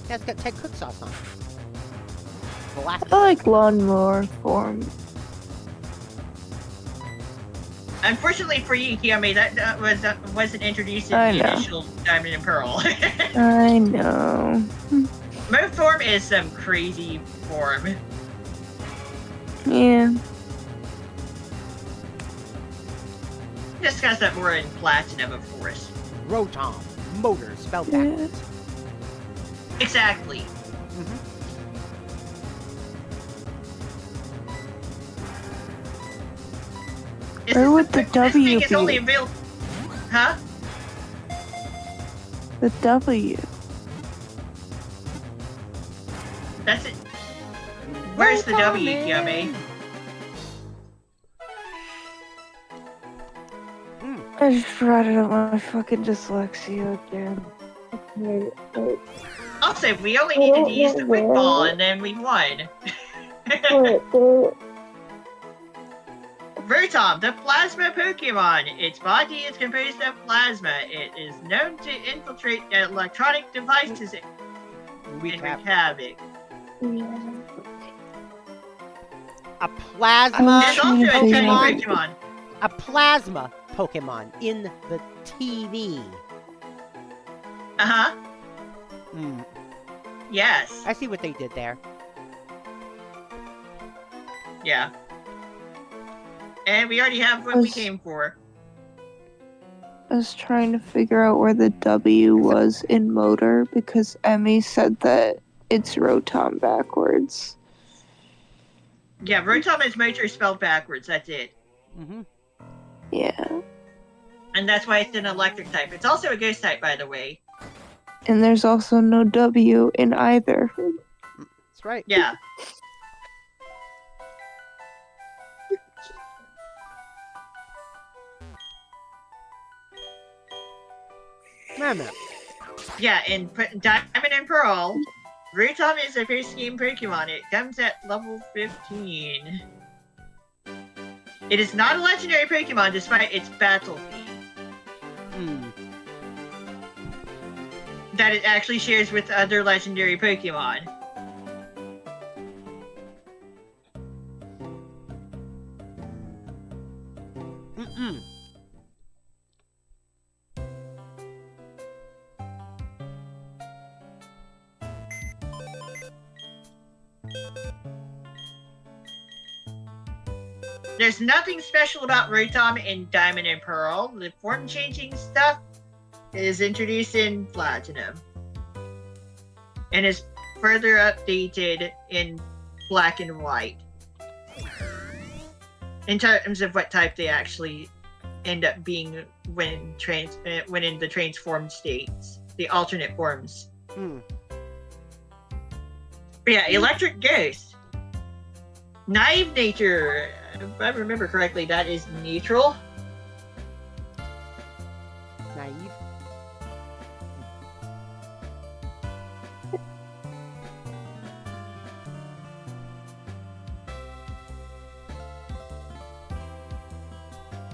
Yeah, it's got Ted Cook sauce on it. I like lawnmower form. Unfortunately for you, Kiyomi, that wasn't introduced in I the know. initial Diamond and Pearl. I know. Move form is some crazy form. Yeah. Discuss that more in Platinum, of course. Rotom. Motor spelled Yeah. backwards. Exactly. Where would the W This thing is only be? available. Huh? The W. That's it. Where's the W, Kiyomi? I just brought it up my fucking dyslexia again. Okay. Also, we only needed to use the quick ball and then we won. Rotom, the plasma Pokemon. Its body is composed of plasma. It is known to infiltrate electronic devices and wreak havoc. A plasma There's also a shiny Pokemon. Pokemon. A plasma Pokemon in the TV. Uh-huh. Yes. I see what they did there. Yeah. And we already have what we came for. I was trying to figure out where the W was in motor because Emmy said that it's Rotom backwards. Yeah, Rotom is motor spelled backwards, that's it. Yeah. And that's why it's an electric type. It's also a ghost type, by the way. And there's also no W in either. That's right. Yeah. Wait a minute. Yeah, in Diamond and Pearl, Rotom is a first game Pokemon. It comes at level 15. It is not a legendary Pokemon despite its battle theme. That it actually shares with other legendary Pokemon. There's nothing special about Rotom in Diamond and Pearl. The form changing stuff is introduced in Platinum and is further updated in Black and White in terms of what type they actually end up being when in the transformed states, the alternate forms. But yeah, Electric Ghost, Naive Nature. If I remember correctly, that is neutral. Naive.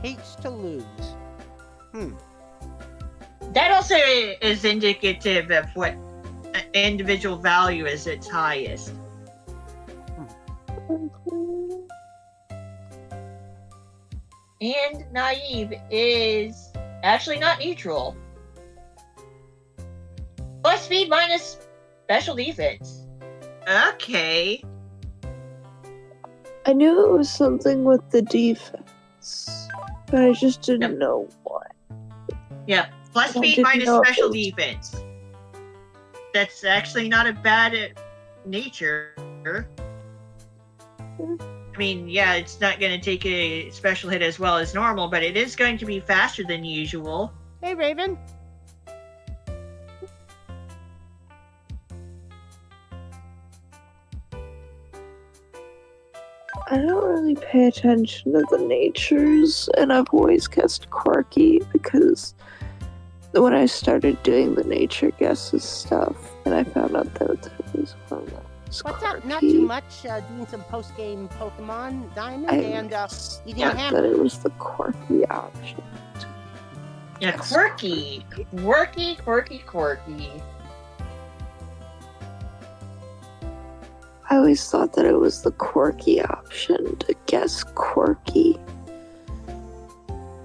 Hates to lose. That also is indicative of what individual value is its highest. And naive is actually not neutral. Plus speed minus special defense. Okay. I knew it was something with the defense, but I just didn't know what. Yeah. Plus I speed didn't minus know if special it was- defense. That's actually not a bad nature. I mean, yeah, it's not going to take a special hit as well as normal, but it is going to be faster than usual. Hey, Raven. I don't really pay attention to the natures, and I've always guessed quirky because when I started doing the nature guesses stuff, and I found out that it was one that was What's quirky, up? Not too much. Doing some post-game Pokemon Diamond I and eating a thought hamburger. that it was the quirky option. Yeah, Yes. Quirky. Quirky. I always thought that it was the quirky option to guess quirky.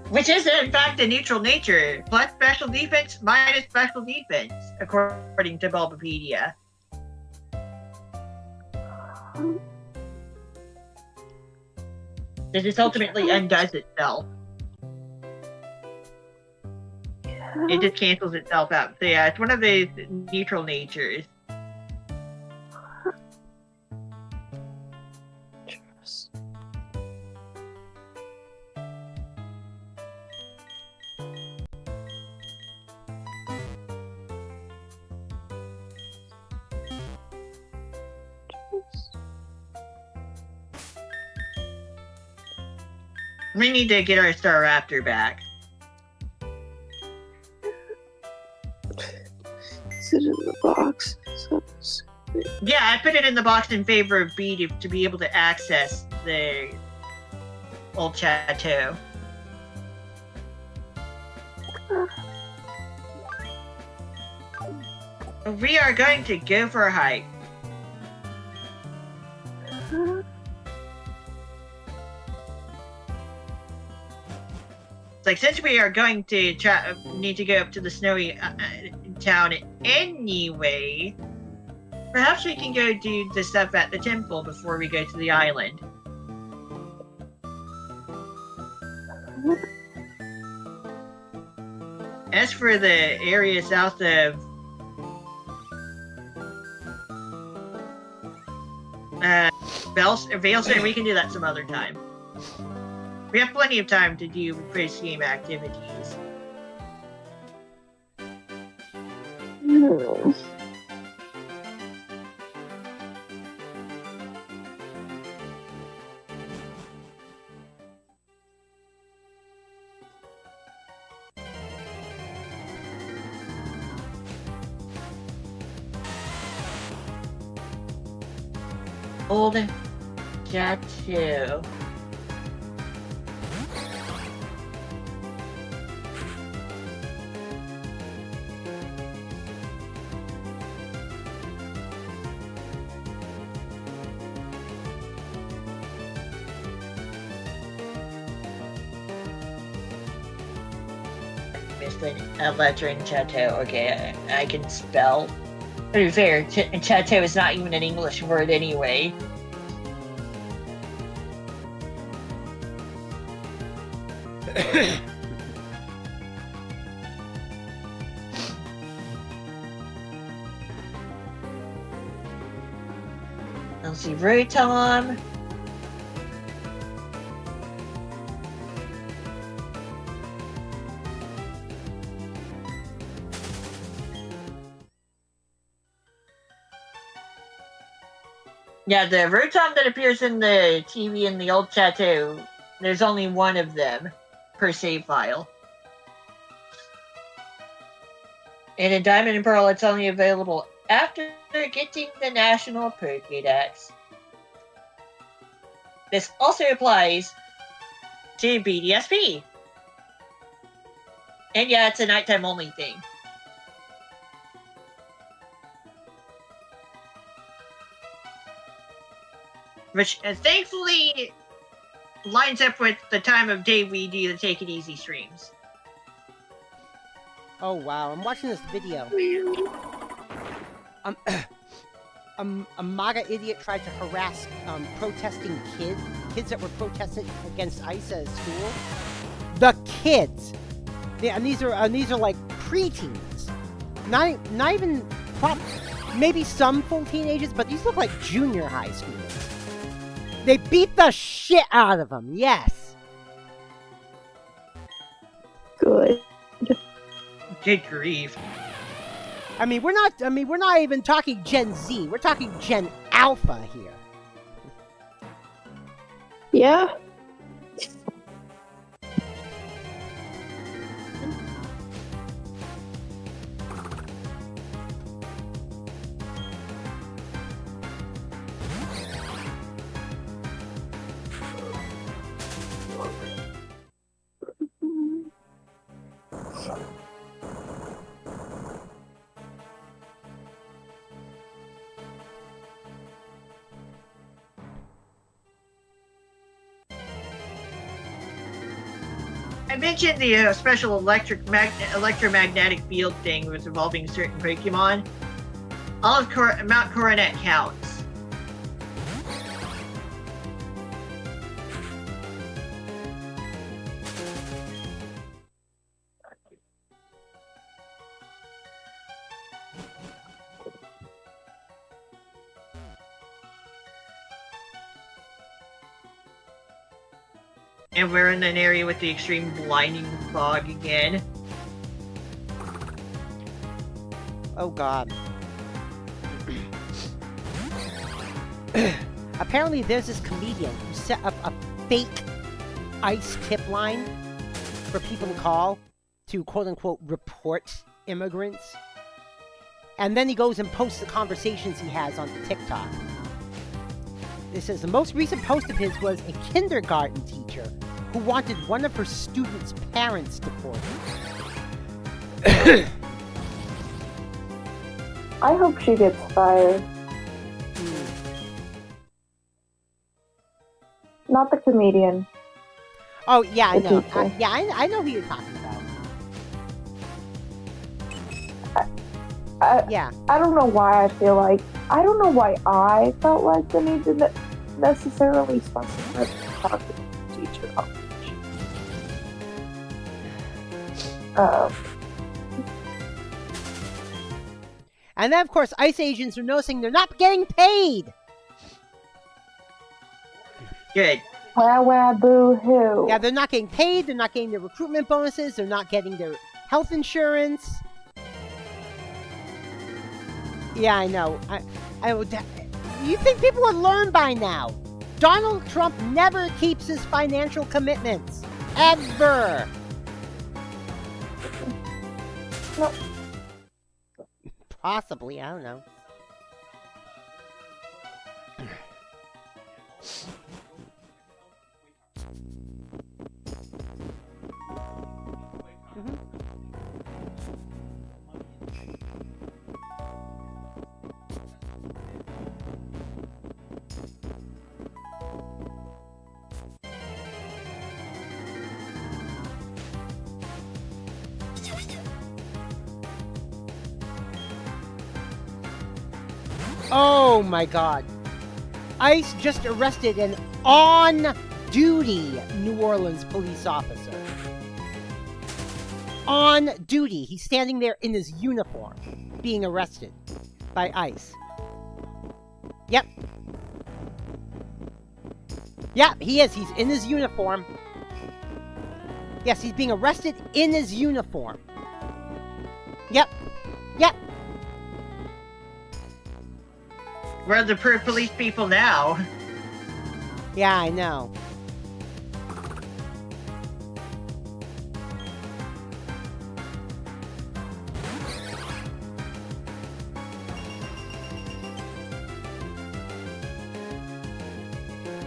which is in fact a neutral nature. Plus special defense minus special defense, according to Bulbapedia. This ultimately undoes itself. It just cancels itself out. So yeah, it's one of the neutral natures. We need to get our Staraptor back. Is it in the box? Yeah, I put it in the box in favor of B to be able to access the old chateau. We are going to go for a hike. Like, since we are going to need to go up to the snowy town anyway, perhaps we can go do the stuff at the temple before we go to the island. As for the area south of Veilstone, we can do that some other time. We have plenty of time to do post-game activities. No. Old chateau. A letter in chateau. Okay, I can spell. To be fair, chateau is not even an English word anyway. Let's see, Rotom. Yeah, the Rotom that appears in the TV in the old chateau, there's only one of them per save file. And in Diamond and Pearl, it's only available after getting the National Pokédex. This also applies to BDSP. And yeah, it's a nighttime only thing. Which thankfully lines up with the time of day we do the Take It Easy streams. Oh wow, I'm watching this video. A MAGA idiot tried to harass protesting kids that were protesting against ICE at school. The kids, and these are like preteens, not even maybe some full teenagers, but these look like junior high schoolers. They beat the shit out of them. Yes. Good. Good grief. I mean, we're not even talking Gen Z. We're talking Gen Alpha here. Yeah. I mentioned the special electromagnetic field thing was involving certain Pokemon. All of Mount Coronet counts. And we're in an area with the extreme blinding fog again. Oh god. Apparently there's this comedian who set up a fake ICE tip line for people to call to quote-unquote report immigrants. And then he goes and posts the conversations he has on TikTok. This says the most recent post of his was a kindergarten teacher who wanted one of her students' parents deported. I hope she gets fired. Not the comedian. Oh, yeah, I The know. teacher. I know who you're talking about. I Yeah. I don't know why I don't know why I felt like the need to necessarily specify to talk to the teacher. And then, of course, ICE agents are noticing they're not getting paid. Good. Wah boo hoo. Yeah, they're not getting paid. They're not getting their recruitment bonuses. They're not getting their health insurance. Yeah, I know. You think people would learn by now? Donald Trump never keeps his financial commitments. Ever. No. Possibly, I don't know. Oh my god. ICE just arrested an on-duty New Orleans police officer. On duty. He's standing there in his uniform, being arrested by ICE. Yep. Yeah, he is. He's in his uniform. Yes, he's being arrested in his uniform. Yep. Yep. We're the police people now. Yeah, I know.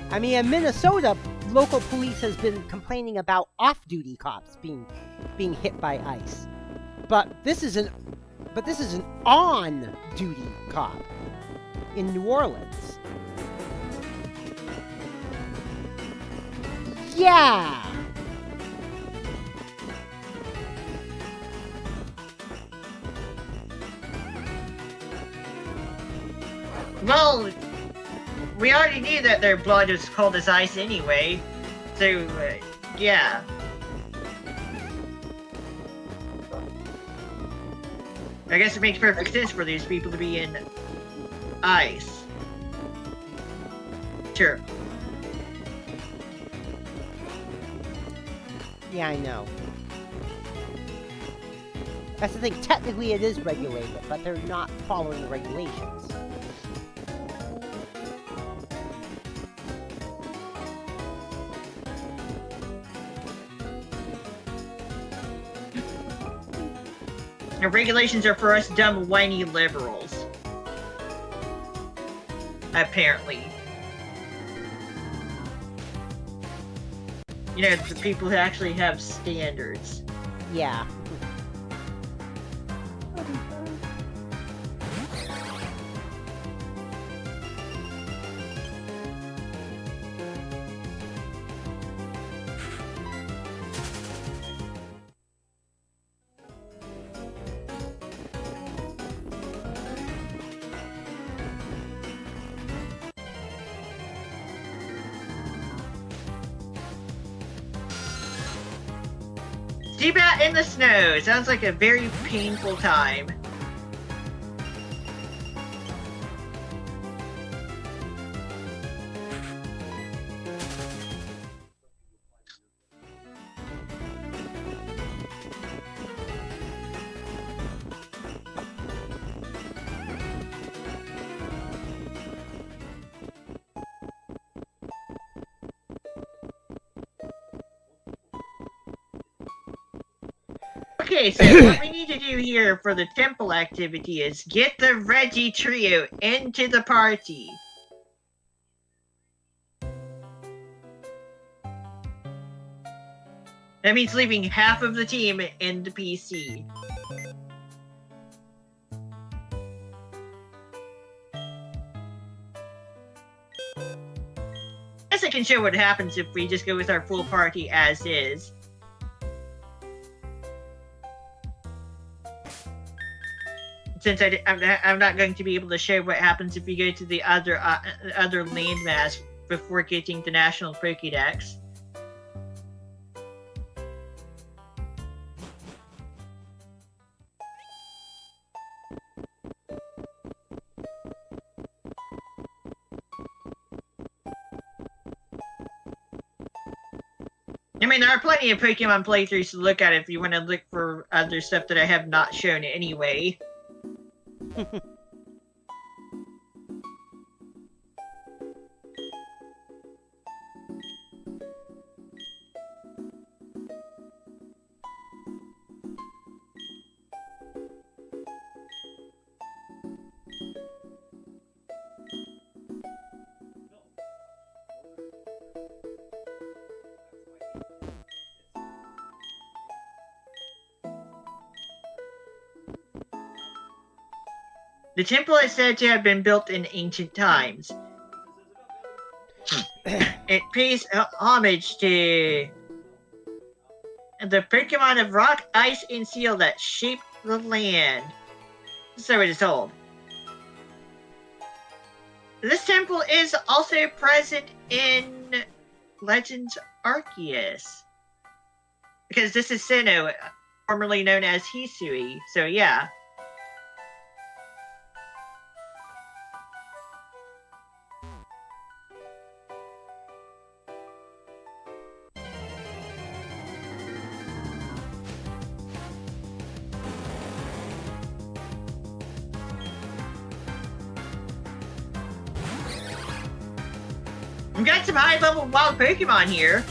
I mean, in Minnesota, local police has been complaining about off-duty cops being hit by ice. But this is an on-duty cop in New Orleans. Yeah. Well, we already knew that their blood was cold as ice anyway. So, yeah. I guess it makes perfect sense for these people to be in ice. Sure. Yeah, I know. That's the thing. Technically, it is regulated, but they're not following the regulations. The regulations are for us dumb, whiny liberals. Apparently. You know, the people who actually have standards. Yeah. Seabat in the snow. Sounds like a very painful time. Okay, so what we need to do here for the temple activity is get the REGI trio into the party. That means leaving half of the team in the PC. Guess I can show what happens if we just go with our full party as is. Since I'm not going to be able to show what happens if you go to the other landmass before getting the National Pokédex. I mean, there are plenty of Pokemon playthroughs to look at if you want to look for other stuff that I have not shown anyway. The temple is said to have been built in ancient times. It pays homage to the Pokemon of Rock, Ice, and Steel that shaped the land. So it is told. This temple is also present in Legends Arceus. Because this is Sinnoh, formerly known as Hisui, so yeah. We've got some high-level wild Pokemon here.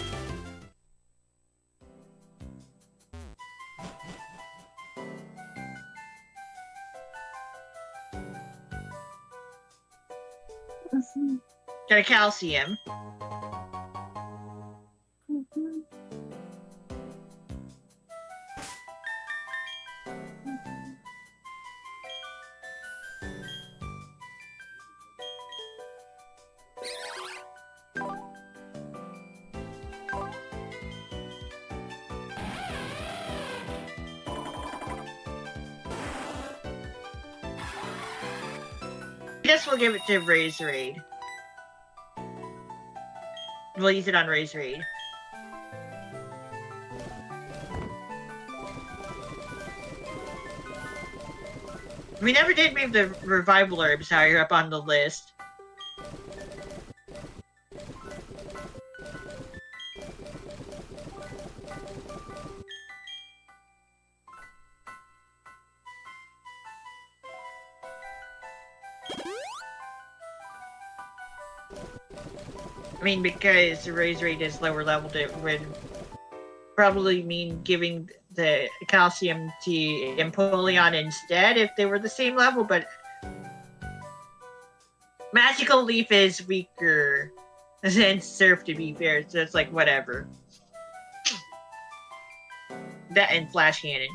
Got a Calcium. guess we'll give it to Razor Aid. We'll use it on Razor Aid. We never did move the revival herbs higher up on the list. I mean, because the Razor Rate is lower leveled, it would probably mean giving the calcium to Empoleon instead if they were the same level, but Magical Leaf is weaker than Surf, to be fair, so it's like, whatever. That and Flash Cannon.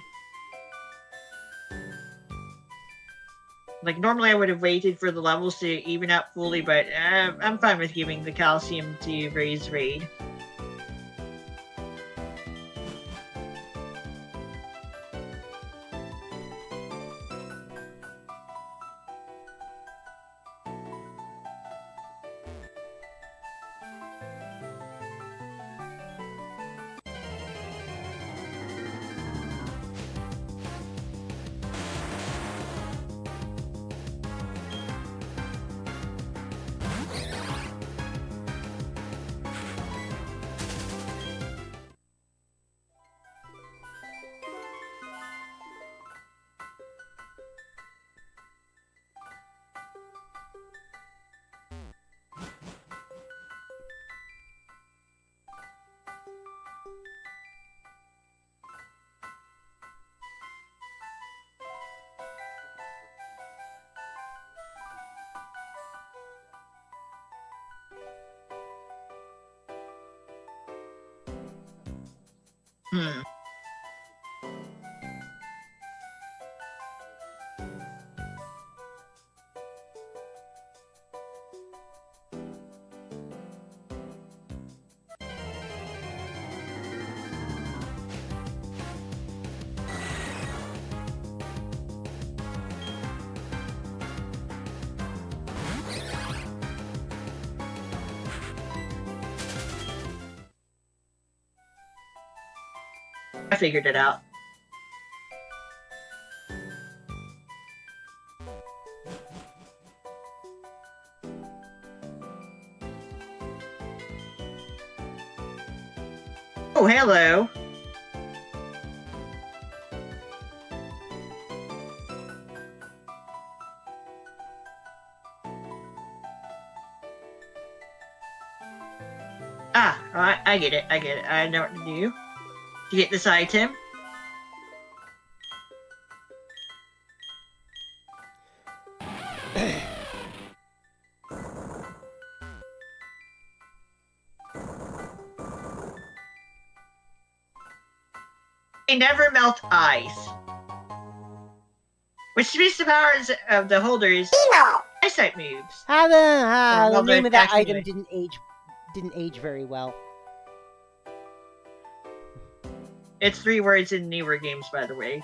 Like, normally I would have waited for the levels to even out fully, but I'm fine with giving the calcium to Razor Raid. Hmm. I figured it out. Oh, hello. I get it. I get it. I know what to do to get this item. They never melt ice. Which boosts the powers of the holders ice type moves. How the Well, name of that actually, item didn't age very well. It's 3 words in newer games, by the way.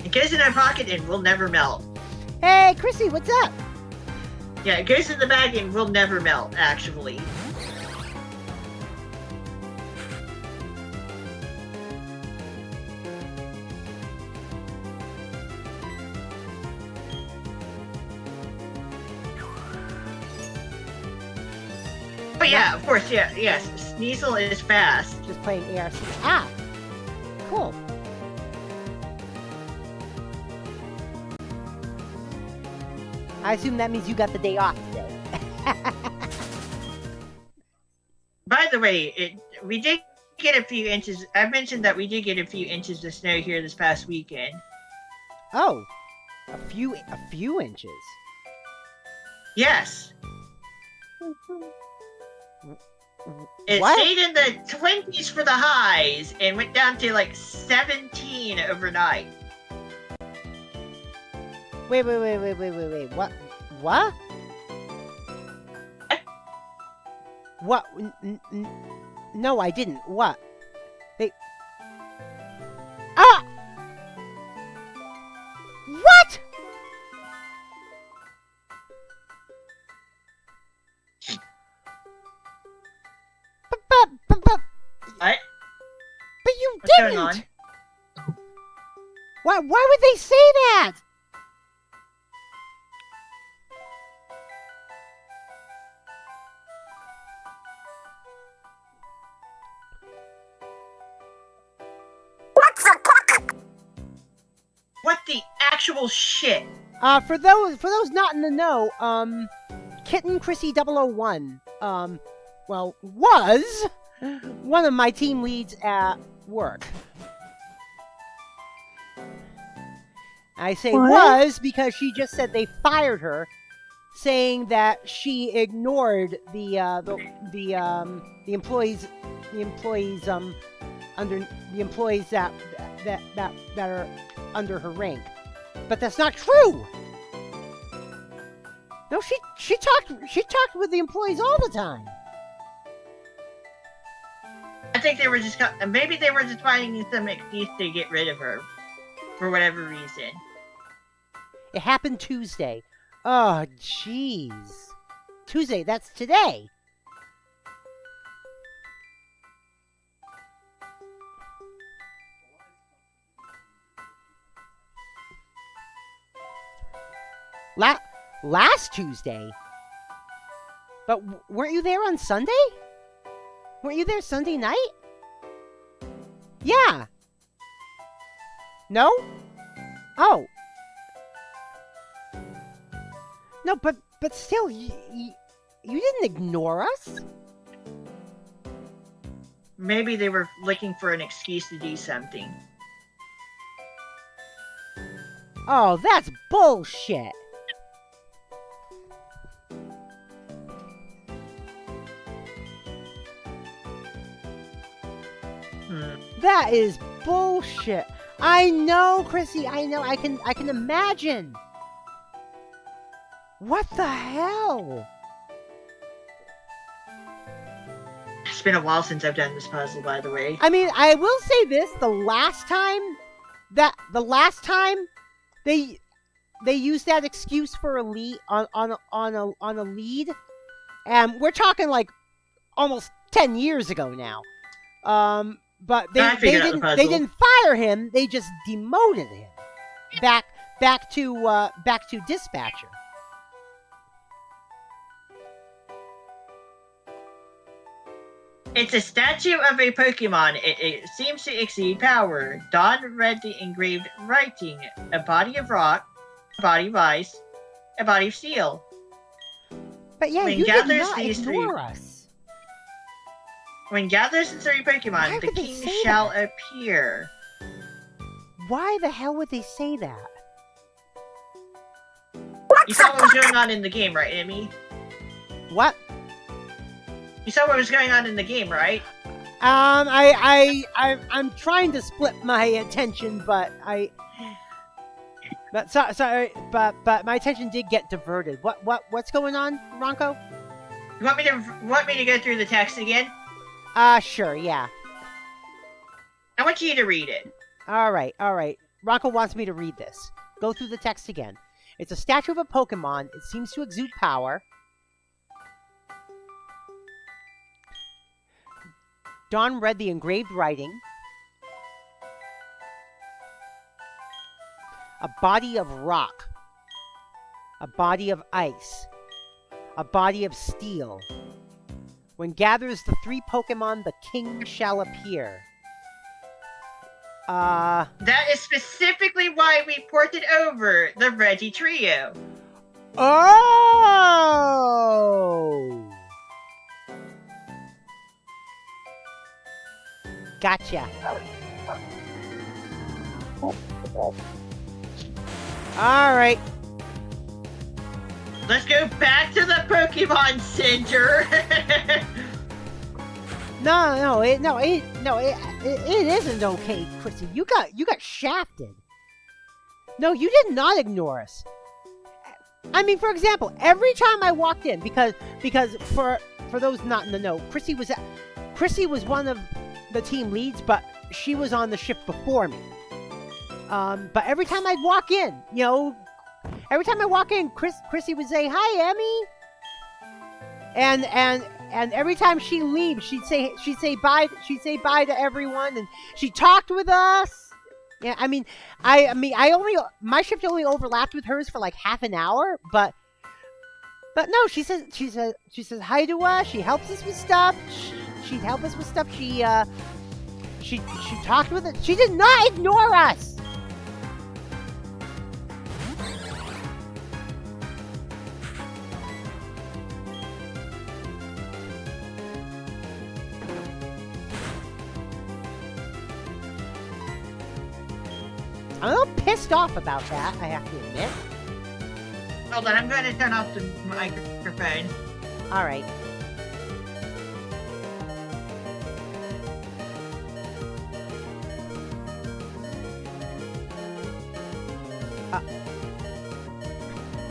It goes in our pocket and will never melt. Hey, Chrissy, what's up? Yeah, it goes in the bag and will never melt, actually. But yeah, of course, yeah, yes. Sneasel is fast. Just playing ARC. Ah, cool. I assume that means you got the day off today. By the way, we did get a few inches. I mentioned that we did get a few inches of snow here this past weekend. Oh, a few inches. Yes. It What? stayed in the 20s for the highs and went down to like 17 overnight. Wait. What? What? What? No, I didn't. What? What? But What? you What's didn't. going on? Why would they say that? What the actual shit? For those not in the know, Kitten Chrissy 001, well, was one of my team leads at work. I say What? was because she just said they fired her, saying that she ignored the employees that are under her rank. But that's not true. No, she talked with the employees all the time. I think they were just maybe they were just finding some excuse to get rid of her for whatever reason. It happened Tuesday. Oh, jeez. Tuesday, that's today. Last Tuesday? But weren't you there on Sunday? Weren't you there Sunday night? Yeah. No? Oh. No, but still, you didn't ignore us. Maybe they were looking for an excuse to do something. Oh, that's bullshit. That is bullshit. I know, Chrissy. I know. I can imagine. What the hell? It's been a while since I've done this puzzle, by the way. I mean, I will say this: the last time they used that excuse for a lead on a lead, and we're talking like almost 10 years ago now. But they didn't fire him. They just demoted him back to dispatcher. It's a statue of a Pokemon. It seems to exceed power. Don read the engraved writing: a body of rock, a body of ice, a body of steel. But yeah, When you did gathers not these ignore three- us. When gathers the three Why Pokemon, the would they king say shall that? appear. Why the hell would they say that? You saw what was going on in the game, right, Emmy? What? You saw what was going on in the game, right? I'm trying to split my attention, but sorry, but my attention did get diverted. What's going on, Ronco? You want me to go through the text again? Sure, yeah. I want you to read it. All right. Ronco wants me to read this. Go through the text again. It's a statue of a Pokemon. It seems to exude power. Don read the engraved writing. A body of rock. A body of ice. A body of steel. When gathers the three Pokemon, the king shall appear. That is specifically why we ported over the REGI trio. Oh! Gotcha. Alright. Let's go back to the Pokemon Center. No, it isn't okay, Chrissy. You got shafted. No, you did not ignore us. I mean, for example, every time I walked in, because for those not in the know, Chrissy was one of the team leads, but she was on the shift before me. But every time I'd walk in, Chrissy would say, "Hi, Emmy," and every time she leaves, she'd say bye to everyone, and she talked with us. Yeah, my shift only overlapped with hers for like half an hour, but no, she says hi to us. She helps us with stuff. She'd help us with stuff. She talked with us. She did not ignore us. I'm a little pissed off about that, I have to admit. Hold on, I'm going to turn off the microphone. All right.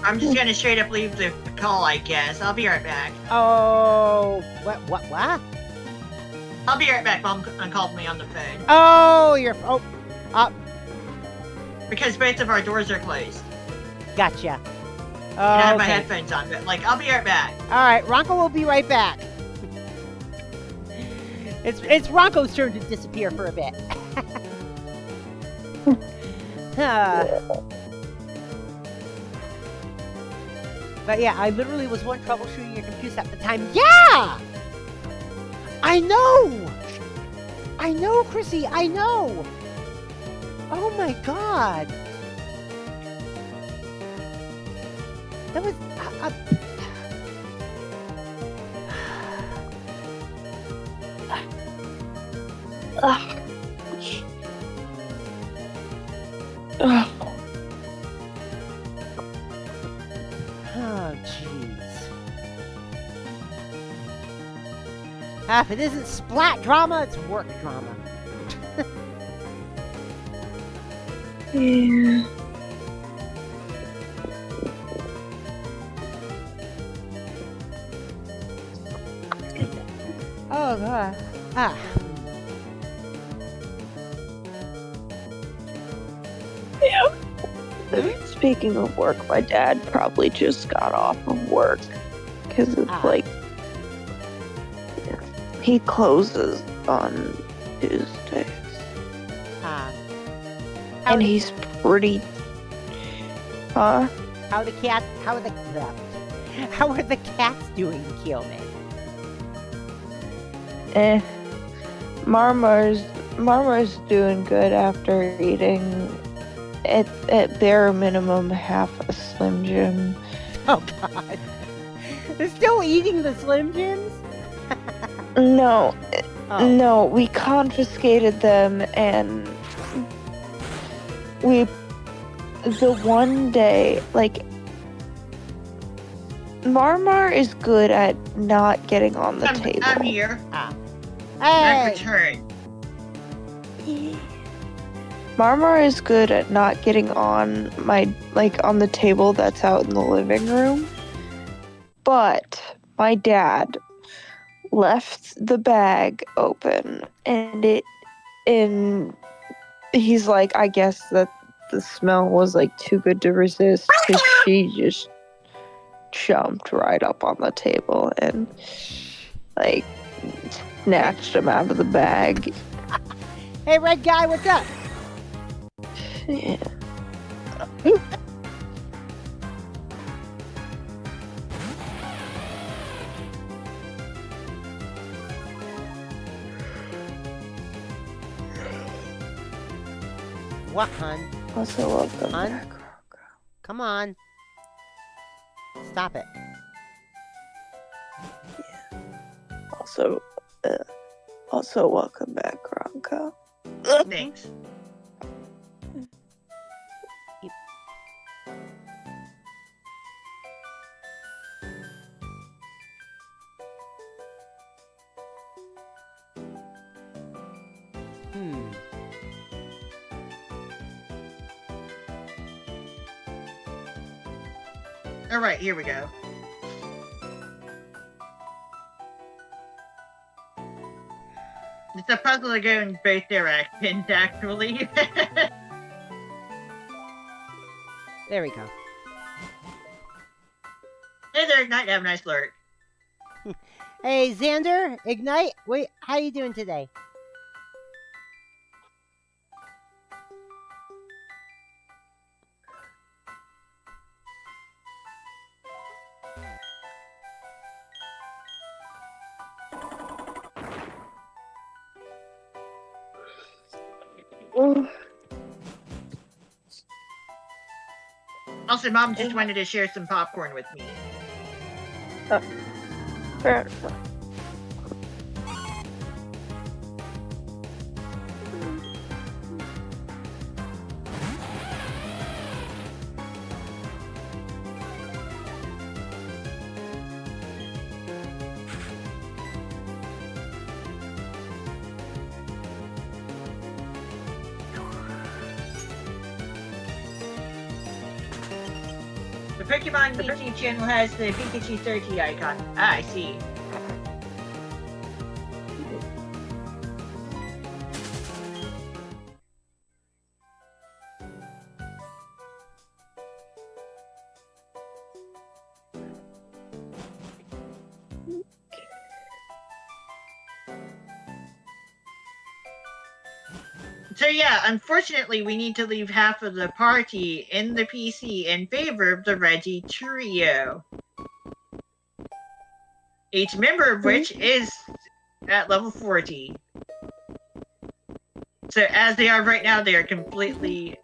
I'm just going to straight up leave the call, I guess. I'll be right back. Oh, what? I'll be right back. Mom called me on the phone. Oh, Because both of our doors are closed. Gotcha. And I have my headphones on, but I'll be right back. All right, Ronco will be right back. It's Ronco's turn to disappear for a bit. But yeah, I literally was one troubleshooting your computer at the time. Yeah! I know, Chrissy, I know! Oh my god! That was... Oh, jeez. If it isn't splat drama, it's work drama. Yeah. Oh, God. Speaking of work, my dad probably just got off of work because it's he closes on Tuesdays, and he's pretty. How are the cats doing, Keelman? Marmar's doing good after eating at bare minimum half a Slim Jim. Oh God, they're still eating the Slim Jims? No, no, we confiscated them, and the one day, Marmar is good at not getting on the table. I'm here. Hey! Return. Marmar is good at not getting on on the table that's out in the living room. But my dad left the bag open, and he's like, I guess that the smell was too good to resist, because she just jumped right up on the table and snatched him out of the bag. Hey, red guy, what's up? Yeah. What, hun? Also, welcome Hun? back. Come on. Stop it. Yeah. Also, welcome back, Ronco. Thanks. All right, here we go. It's a puzzle to go in both directions, actually. There we go. Hey there, Ignite. Have a nice lurk. Hey, Xander, Ignite. Wait, how you doing today? Also, Mom just wanted to share some popcorn with me. Fair. The Pokemon YouTube channel has the Pikachu 30 icon. Ah, I see. So yeah, unfortunately, we need to leave half of the party in the PC in favor of the REGI trio. Each member of which is at level 40. So as they are right now, they are completely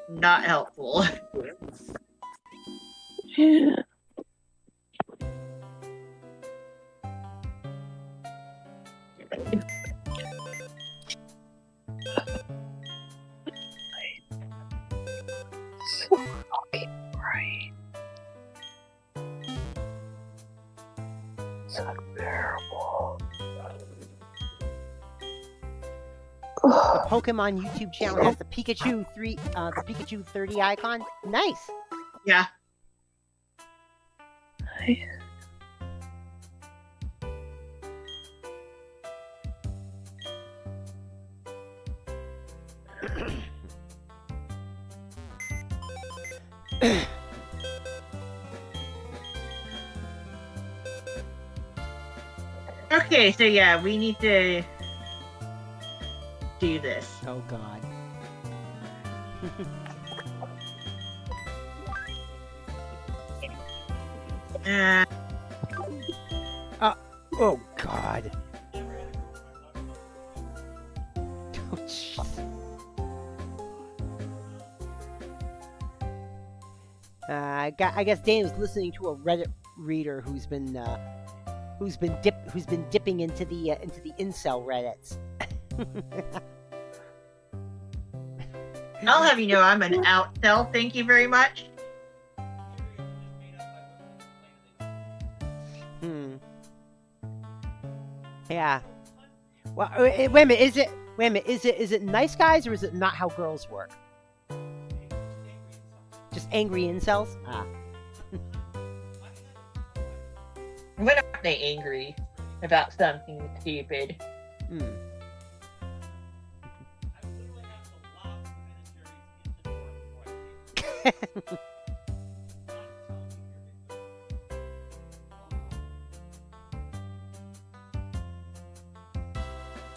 not helpful. Yeah. So fucking right. So terrible. The Pokemon YouTube channel has the Pikachu 30 icon. Nice. Yeah. Nice. Okay, so yeah, we need to do this. Oh God. Oh God. Oh jeez. I guess Dan was listening to a Reddit reader who's been dipping into the incel Reddits. I'll have you know I'm an outcell, thank you very much. Yeah. Well, wait a minute. Is it nice guys or is it not how girls work? Just angry incels? Ah. When aren't they angry about something stupid?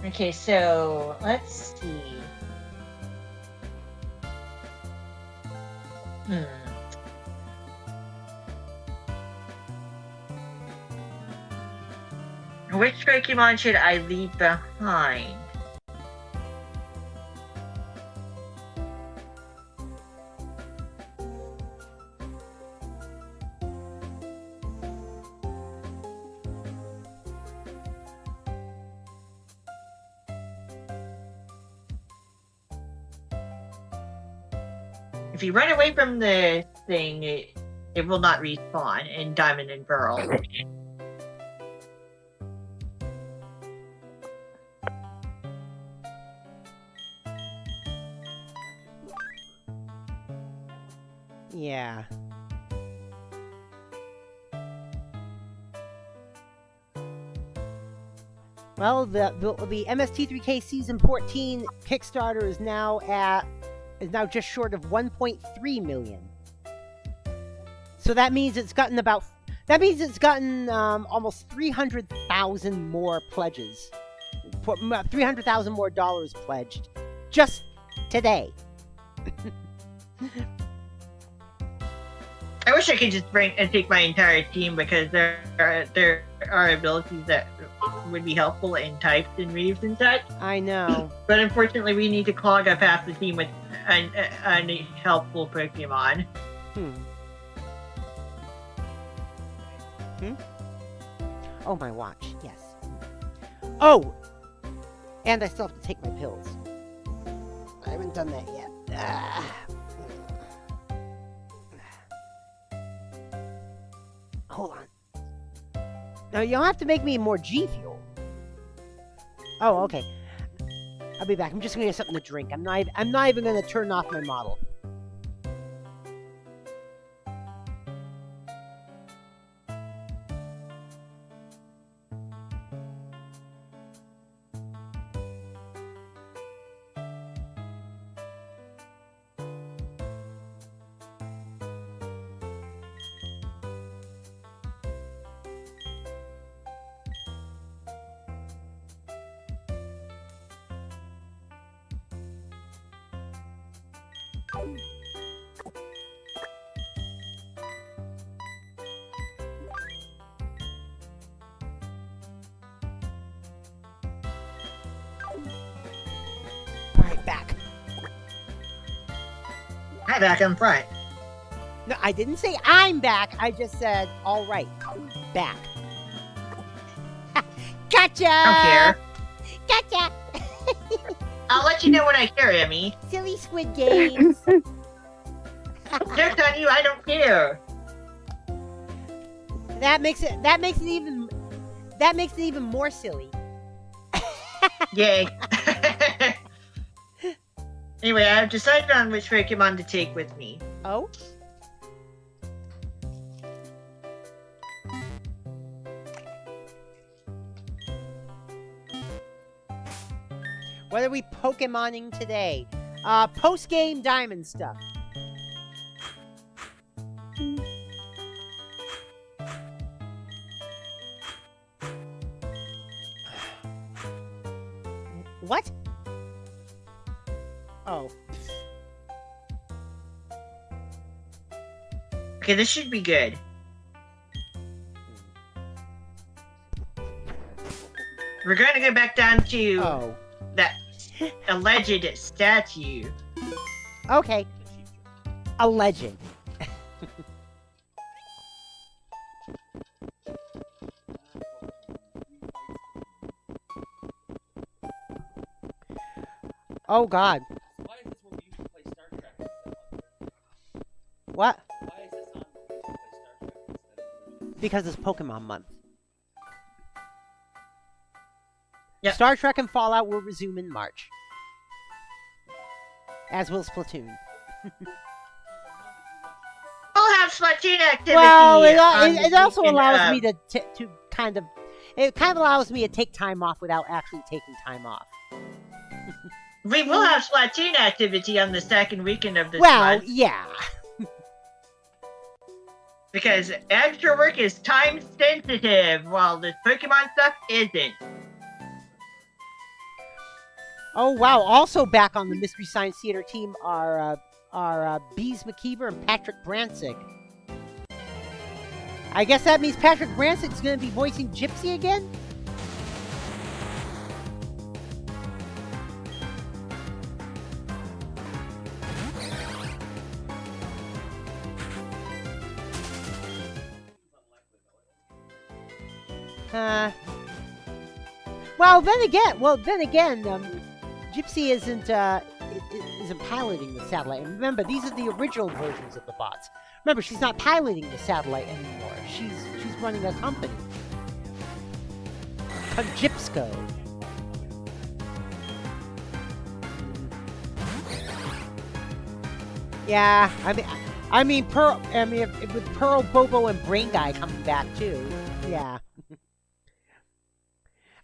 Okay, so let's see. Which Pokemon should I leave behind? If you run away from the thing, it will not respawn in Diamond and Pearl. Yeah. Well, the MST3K Season 14 Kickstarter is now just short of 1.3 million. So that means it's gotten almost 300,000 more pledges. 300,000 more dollars pledged just today. I wish I could just bring and take my entire team, because there are abilities that would be helpful in types and reaves and such. I know. But unfortunately, we need to clog up half the team with helpful Pokemon. Oh, my watch. Yes. Oh! And I still have to take my pills. I haven't done that yet. Hold on. Now, you'll have to make me more G Fuel. Oh, okay. I'll be back. I'm just going to get something to drink. I'm not even going to turn off my model. Alright, back. Hi, back in front. No, I didn't say I'm back. I just said, alright, back. Gotcha! Don't care. Gotcha! I'll let you know when I care, Emmy. Silly Squid Games. Joke's on you, I don't care. That makes it even more silly. Yay. Anyway, I've decided on which Pokemon to take with me. Oh? What are we Pokemoning today? Post-game diamond stuff. What? Oh. Okay, this should be good. We're going to go back down to that alleged statue. Okay. A legend. Oh God. Why is this where we used to play Star Trek instead of? What? Why is this on where we used to play Star Trek instead of? Because it's Pokemon month. Yep. Star Trek and Fallout will resume in March. As will Splatoon. We'll have Splatoon activity. Well, it on also the weekend allows of- me to kind of... It kind of allows me to take time off without actually taking time off. We will have Splatoon activity on the second weekend of this Well, month. yeah. Because extra work is time sensitive, while this Pokemon stuff isn't. Oh, wow. Also back on the Mystery Science Theater team are Bees McKeever and Patrick Bransig. I guess that means Patrick Bransig's going to be voicing Gypsy again? Well, then again, Gypsy isn't piloting the satellite. And remember, these are the original versions of the bots. Remember, she's not piloting the satellite anymore. She's running a company. Gypsco. Yeah, with Pearl, Bobo, and Brain Guy coming back too. Yeah.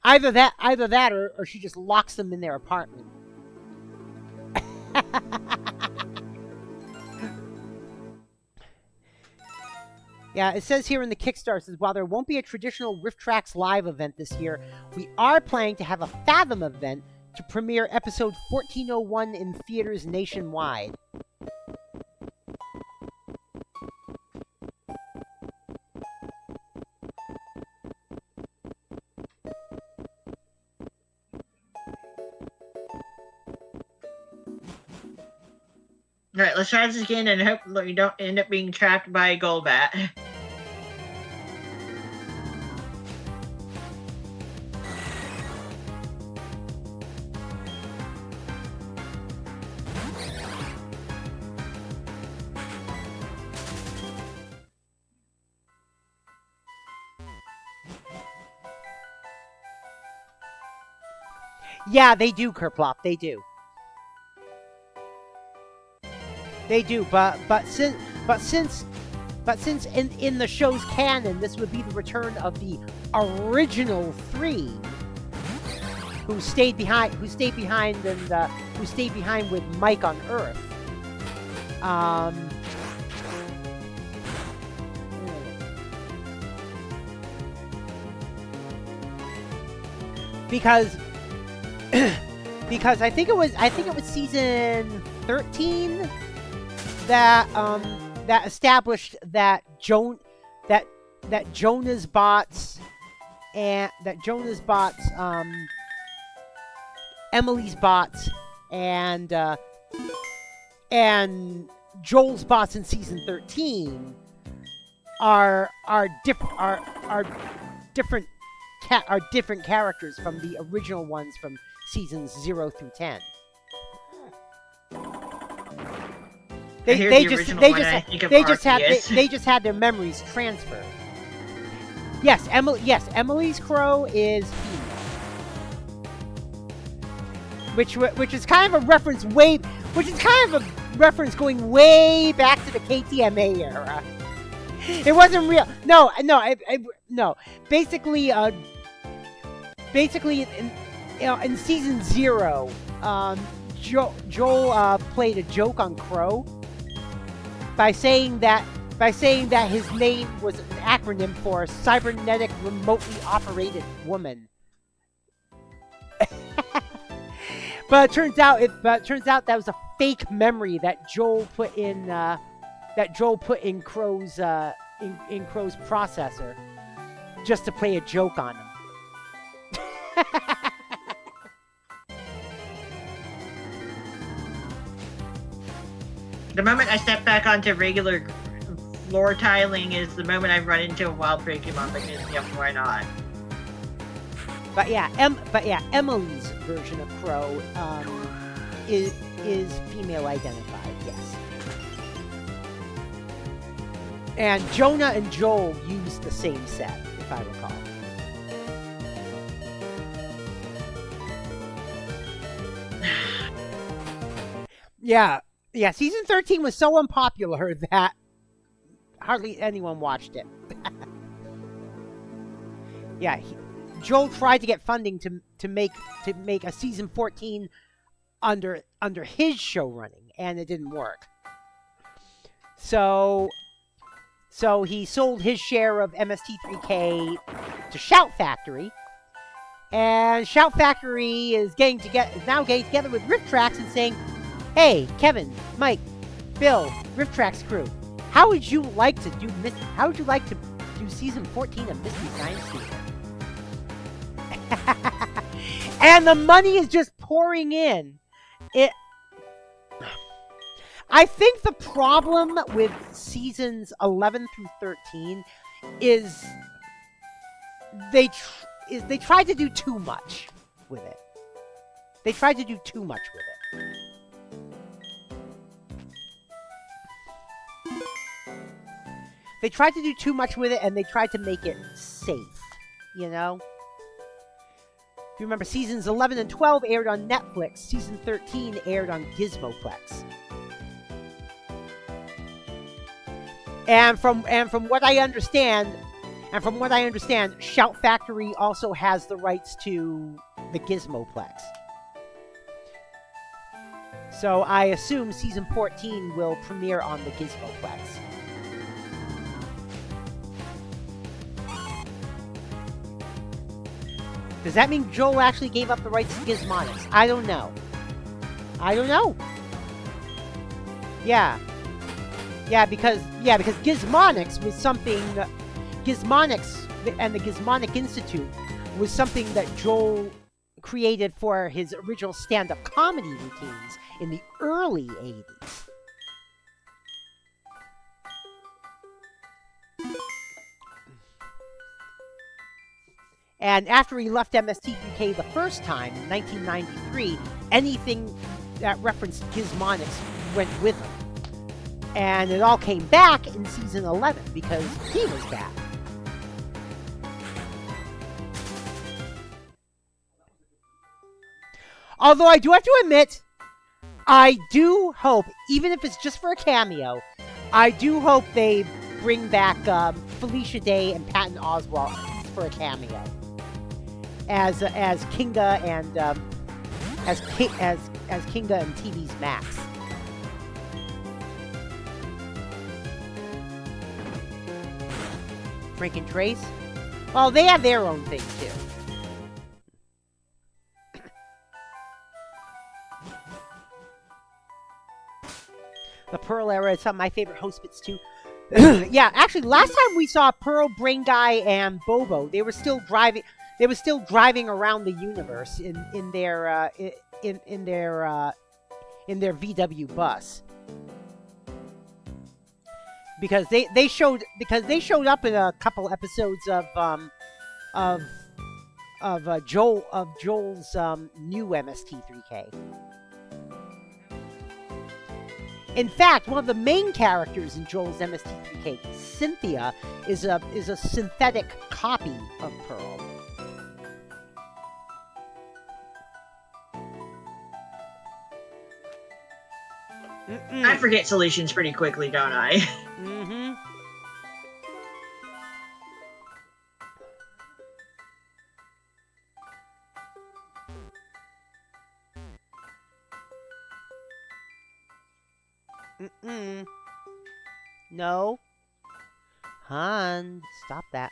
Either that, or she just locks them in their apartment. Yeah, it says here in the Kickstarter, it says, while there won't be a traditional Rift Tracks live event this year, we are planning to have a Fathom event to premiere episode 1401 in theaters nationwide. All right, let's try this again and hope that we don't end up being trapped by a Golbat. Yeah, they do, Kerplop. They do. They do, but since in the show's canon, this would be the return of the original three, who stayed behind with Mike on Earth. Because I think it was season 13 that established that Jonah's bots Emily's bots and Joel's bots in season 13 are different characters from the original ones from seasons 0 through 10. They just had their memories transferred. Yes, Emily's crow is female. Which is kind of a reference going way back to the KTMA era. It wasn't real. No. Basically, in season 0, Joel played a joke on Crow by saying that his name was an acronym for cybernetic remotely operated woman. But it turns out that was a fake memory that Joel put in Crow's Crow's processor just to play a joke on him. The moment I step back onto regular floor tiling is the moment I run into a wild Pokemon because, yep, why not? But yeah, Emily's version of Crow is female identified, yes. And Jonah and Joel use the same set, if I recall. Yeah, season 13 was so unpopular that hardly anyone watched it. Yeah, Joel tried to get funding to make a season 14 under his show running, and it didn't work. So he sold his share of MST3K to Shout Factory, and Shout Factory is now getting together with Rift Tracks and saying, "Hey, Kevin, Mike, Bill, Rift Tracks crew, how would you like to do season 14 of Mystery Science Theater?" And the money is just pouring in. I think the problem with seasons 11 through 13 is they tried to do too much with it. They tried to do too much with it. They tried to do too much with it, and they tried to make it safe, you know? If you remember, seasons 11 and 12 aired on Netflix. Season 13 aired on Gizmoplex. And from what I understand, Shout Factory also has the rights to the Gizmoplex. So I assume season 14 will premiere on the Gizmoplex. Does that mean Joel actually gave up the rights to Gizmonics? I don't know. I don't know. Yeah. Yeah, because Gizmonics was something. Gizmonics and the Gizmonic Institute was something that Joel created for his original stand-up comedy routines in the early 80s. And after he left MST3K the first time in 1993, anything that referenced Gizmonics went with him. And it all came back in season 11 because he was back. Although I do have to admit, I do hope, even if it's just for a cameo, I do hope they bring back Felicia Day and Patton Oswalt for a cameo as Kinga and as Kinga and TV's Max. Frank and Trace, well, they have their own thing too. The Pearl era is some of my favorite host bits too. Yeah, actually, last time we saw Pearl, Brain Guy, and Bobo, they were still driving. They were still driving around the universe in their VW bus. Because they showed up in a couple episodes of Joel's new MST3K. In fact, one of the main characters in Joel's MST3K, Cynthia, is a synthetic copy of Pearl. I forget solutions pretty quickly, don't I? Mm-hmm. Mm-mm. No. Han, stop that.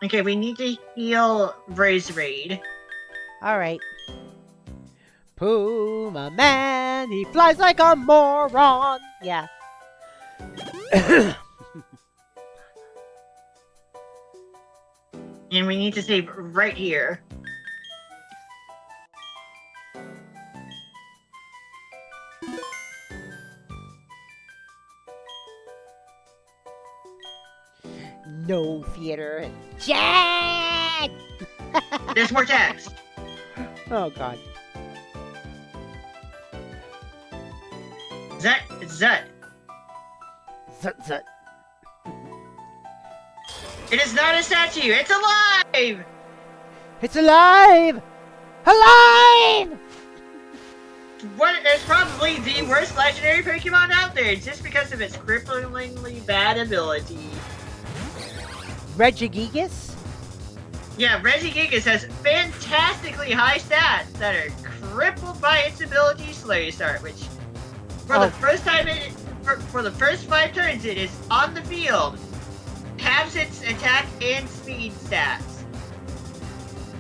Okay, we need to heal Rose Raid. Alright. Puma Man, he flies like a moron. Yeah. And we need to save right here. No theater. Jack! There's more text. Oh, God. Zut. Zut, zut. It is not a statue. It's alive. It's alive! Alive! What is probably the worst legendary Pokemon out there, just because of its cripplingly bad ability. Regigigas? Yeah, Regigigas has fantastically high stats that are crippled by its ability Slow Start, which for the first time for the first 5 turns it is on the field, halves its attack and speed stats.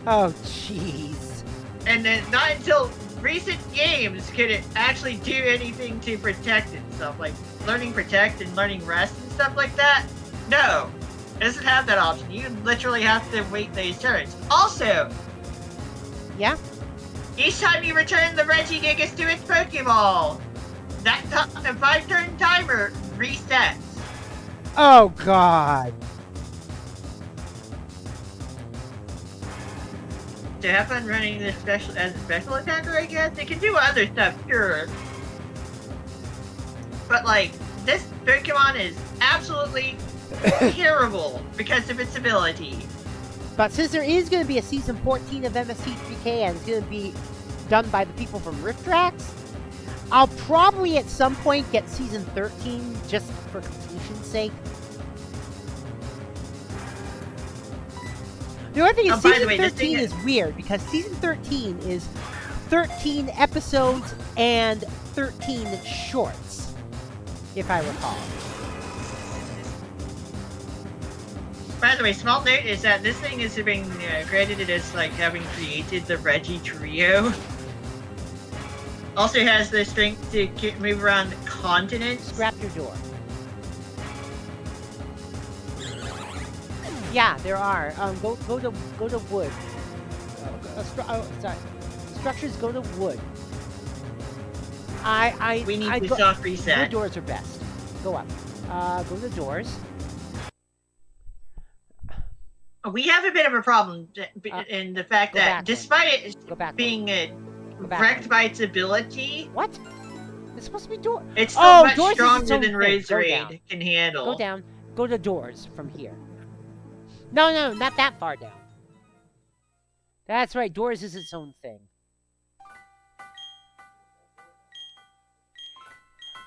Oh, jeez. And then not until recent games could it actually do anything to protect itself, like learning Protect and learning Rest and stuff like that. No. It doesn't have that option. You literally have to wait those turns. Also, yeah, each time you return the Regigigas to its Pokeball, that 5-turn timer resets. Oh, God. To have fun running this as a special attacker, I guess. It can do other stuff, sure. But, like, this Pokemon is absolutely terrible because of its ability. But since there is going to be a season 14 of MST3K and it's going to be done by the people from Rift Tracks, I'll probably at some point get season 13 just for completion's sake. The only thing is season 13 is weird because season 13 is 13 episodes and 13 shorts, if I recall. By the way, small note is that this thing is being credited as like having created the REGI trio. Also has the strength to move around continents. Scrap your door. Yeah, there are. Go to wood. Sorry. Structures, go to wood. We need to go, soft reset. Wood doors are best. Go up. Go to doors. We have a bit of a problem in the fact that despite it being wrecked by its ability, what? It's supposed to be door. It's still much doors stronger is than its own thing. Raid can handle. Go down. Go to doors from here. No, not that far down. That's right. Doors is its own thing.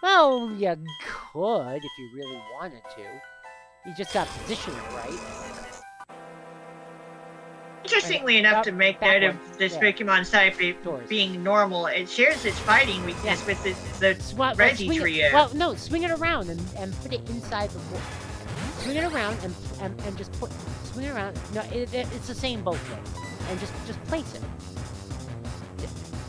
Well, you could if you really wanted to. You just got to position it right. Interestingly enough, to make note of this Pokemon type being normal, it shares its fighting weakness with the REGI trio. Well, no, swing it around and put it inside the wall. Swing it around and just swing it around. No, it's the same both ways. And just place it.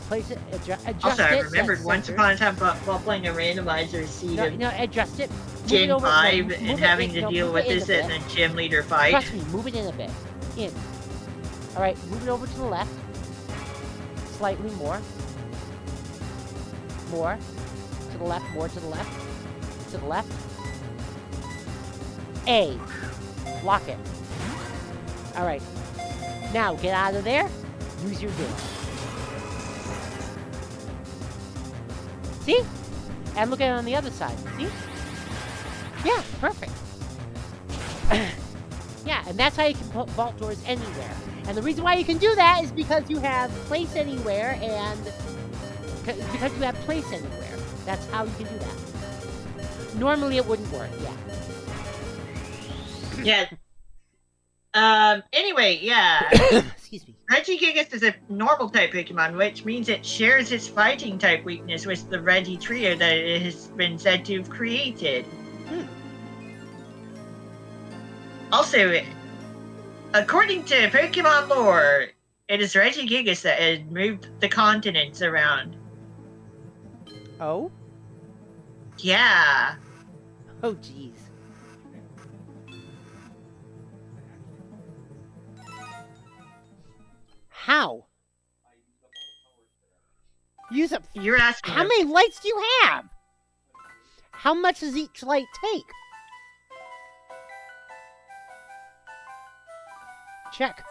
Place it, adjust also, it. I remembered once upon a time while playing a randomizer seed of adjust it. Gen 5 and having to deal with this in a gym leader fight. Trust me, move it in a bit. In. Alright, move it over to the left. Slightly more. More. To the left, more to the left. To the left. A. Lock it. Alright. Now, get out of there. Use your door. See? And look at it on the other side. See? Yeah, perfect. Yeah, and that's how you can put vault doors anywhere. And the reason why you can do that is because you have place anywhere and... Because you have place anywhere. That's how you can do that. Normally it wouldn't work, yeah. Anyway, yeah. Excuse me. Regigigas is a normal type Pokemon, which means it shares its fighting type weakness with the REGI trio that it has been said to have created. Also, according to Pokemon lore, it is Regigigas that had moved the continents around. Oh? Yeah. Oh, jeez. How? Use up. You're asking. How many lights do you have? How much does each light take? Check.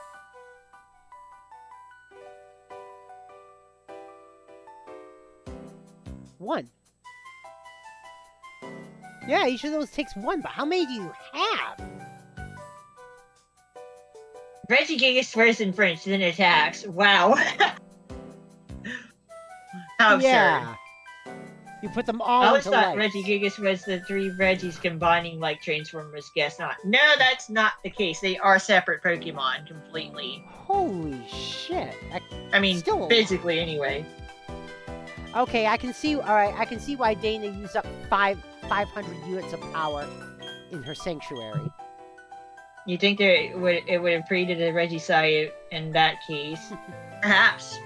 One. Yeah, each of those takes one, but how many do you have? Regigigas swears in French, then attacks. Wow. How Yeah. You put them all I always into thought lights. Regigigas was the three Regis combining like Transformers. Guess not. No, that's not the case. They are separate Pokemon completely. Holy shit. I mean, Still- physically anyway. Okay, I can see. All right, I can see why Dana used up 500 units of power in her sanctuary. You think that it would have created a Regicide in that case? Perhaps.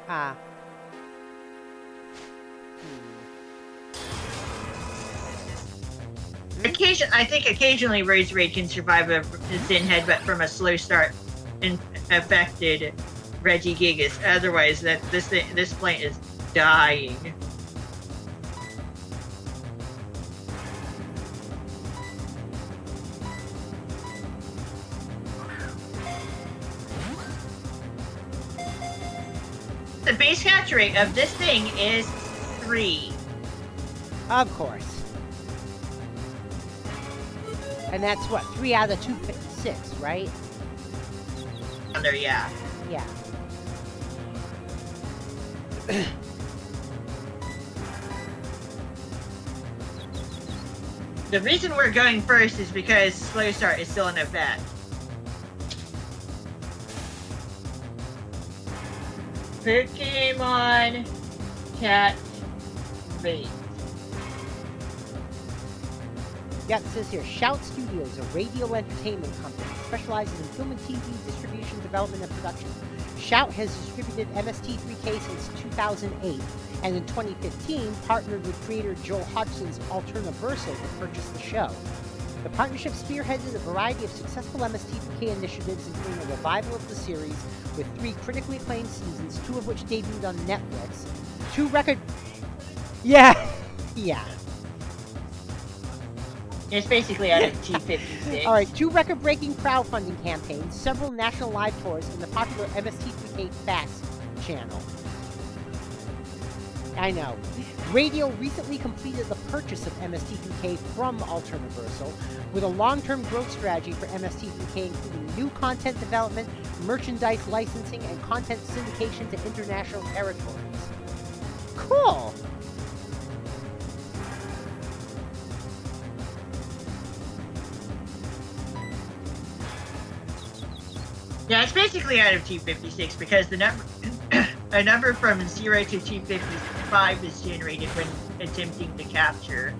Ah. I think occasionally Rose Raid can survive a Zen Headbutt from a slow start affected Regigigas. Otherwise, this plant is dying. The base catch rate of this thing is 3. Of course. And that's what, 3 out of 256, right? There, yeah. Yeah. The reason we're going first is because slow start is still in effect. Pokemon Cat Race. Yeah, it says here, Shout Studios, a radio entertainment company, specializes in film and TV distribution, development, and production. Shout has distributed MST3K since 2008, and in 2015 partnered with creator Joel Hodgson's Alternaversal to purchase the show. The partnership spearheaded a variety of successful MST3K initiatives, including a revival of the series with 3 critically acclaimed seasons, 2 of which debuted on Netflix, 2 record... Yeah, yeah. It's basically out of T56. Alright, 2 record-breaking crowdfunding campaigns, several national live tours, and the popular MST3K Fast channel. I know. Radio recently completed the purchase of MST3K from Alternaversal with a long-term growth strategy for MST3K, including new content development, merchandise licensing, and content syndication to international territories. Cool! Yeah, it's basically out of T56 because the number a number from 0 to T55 is generated when attempting to capture.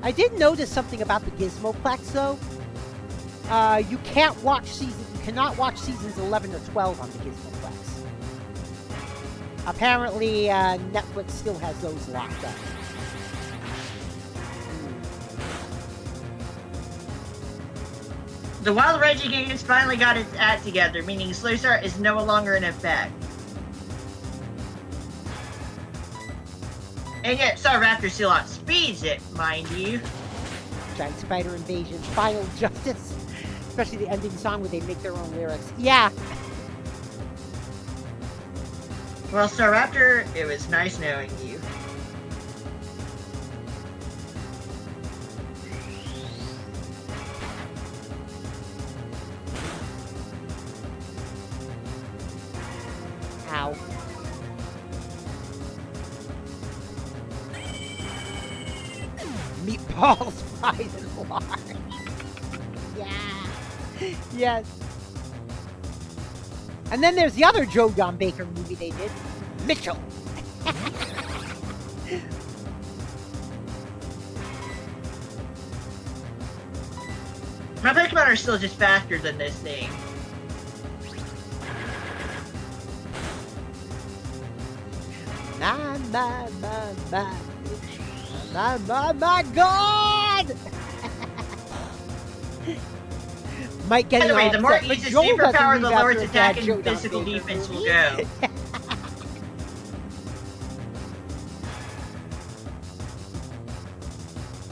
I did notice something about the Gizmoplex, though. You cannot watch seasons 11 or 12 on the Gizmoplex. Apparently, Netflix still has those locked up. The Wild REGI Games finally got its act together, meaning slow start is no longer in effect. And yet, Raptor still outspeeds it, mind you. Giant Spider Invasion, Final Justice. Especially the ending song where they make their own lyrics. Yeah! Well, Raptor, it was nice knowing you. Ow. Meatballs, fried and lard. Yeah. Yes. And then there's the other Joe Don Baker movie they did, Mitchell. My Pokemon are still just faster than this thing. My God! Might get By it the way, all the more upset, it but uses Joel doesn't superpower, leave the lower after its a bad attack Joe and Don physical Baker defense will movie. go.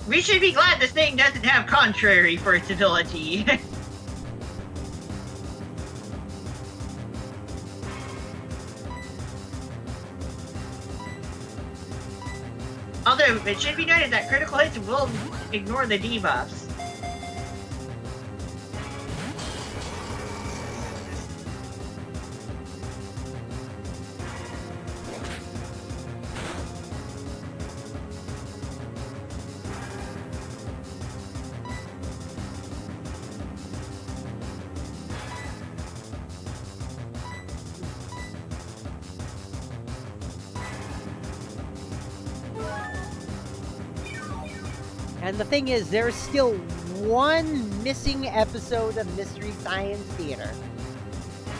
We should be glad this thing doesn't have contrary for its ability. Although, it should be noted that critical hits will ignore the debuffs. And the thing is, there's still one missing episode of Mystery Science Theater.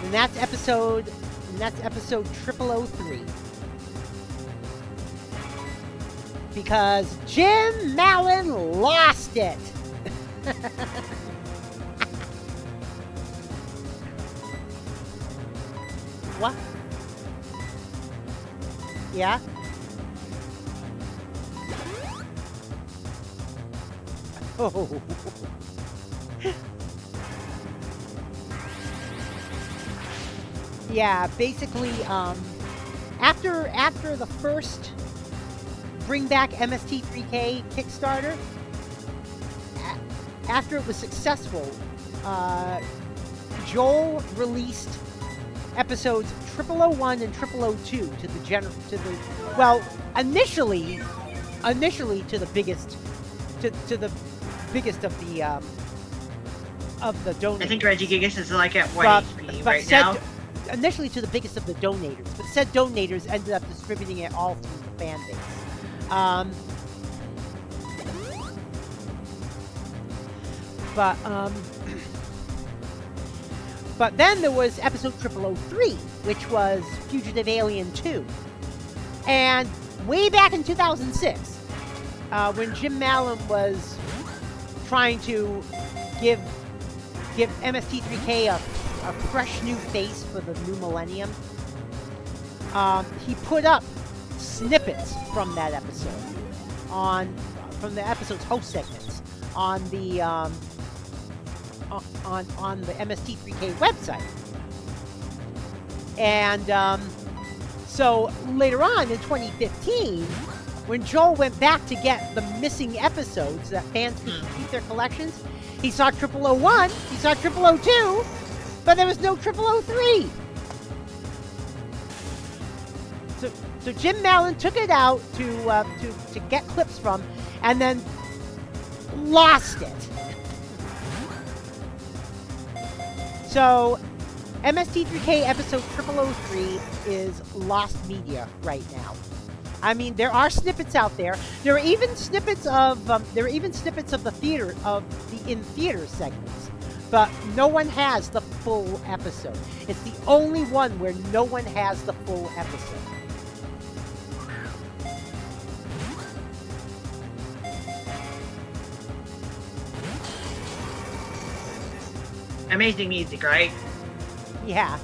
And that's episode 0003. Because Jim Mallon lost it. What? Oh. Yeah, basically, after the first Bring Back MST3K Kickstarter, after it was successful, Joel released episodes 0001 and 0002 to the well, initially to the biggest of the donors. I think Reggie Gigas is like at But- 1 HP but right said- now. Initially to the biggest of the donators, but said donators ended up distributing it all through the fan base. But then there was episode 0003, which was Fugitive Alien 2. And way back in 2006, when Jim Mallon was trying to give MST3K a fresh new face for the new millennium, he put up snippets from that episode from the episode's host segments on the MST3K website. And so later on in 2015, when Joel went back to get the missing episodes that fans could keep their collections, he saw 0001, he saw 0002, but there was no 0003. So Jim Mallon took it out to get clips from, and then lost it. So MST3K episode 0003 is lost media right now. I mean, there are snippets out there. There are even snippets of the theater in theater segments, but no one has the full episode. It's the only one where no one has the full episode. Amazing music, right? Yeah.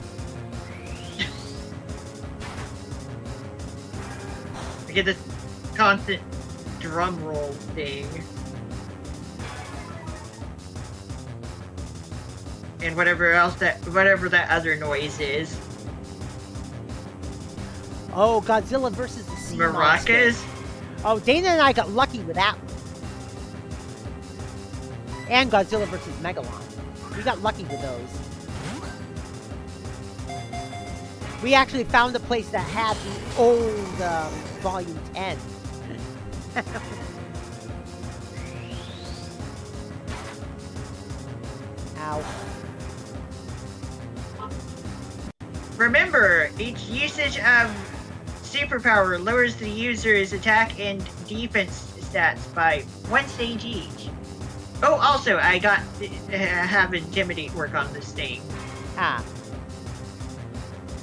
I get this constant drum roll thing. And whatever that other noise is. Oh, Godzilla versus the Sea Monster. Maracas? Oh, Dana and I got lucky with that one. And Godzilla versus Megalon. We got lucky with those. We actually found a place that had the old Volume 10. Ow. Remember, each usage of superpower lowers the user's attack and defense stats by 1 stage each. Oh, also, I got have Intimidate work on this thing. Ah.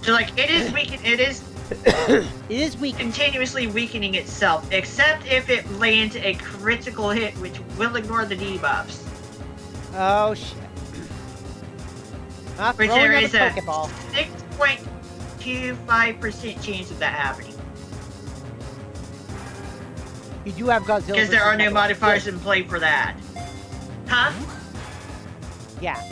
So, like, it is It is weak. continuously weakening itself, except if it lands a critical hit, which will ignore the debuffs. Oh, shit. Ah, Which throw there another is a Pokeball. 6.25% chance of that happening. You do have Godzilla Because there versus are no Megalon. modifiers in play for that. Huh? Yeah.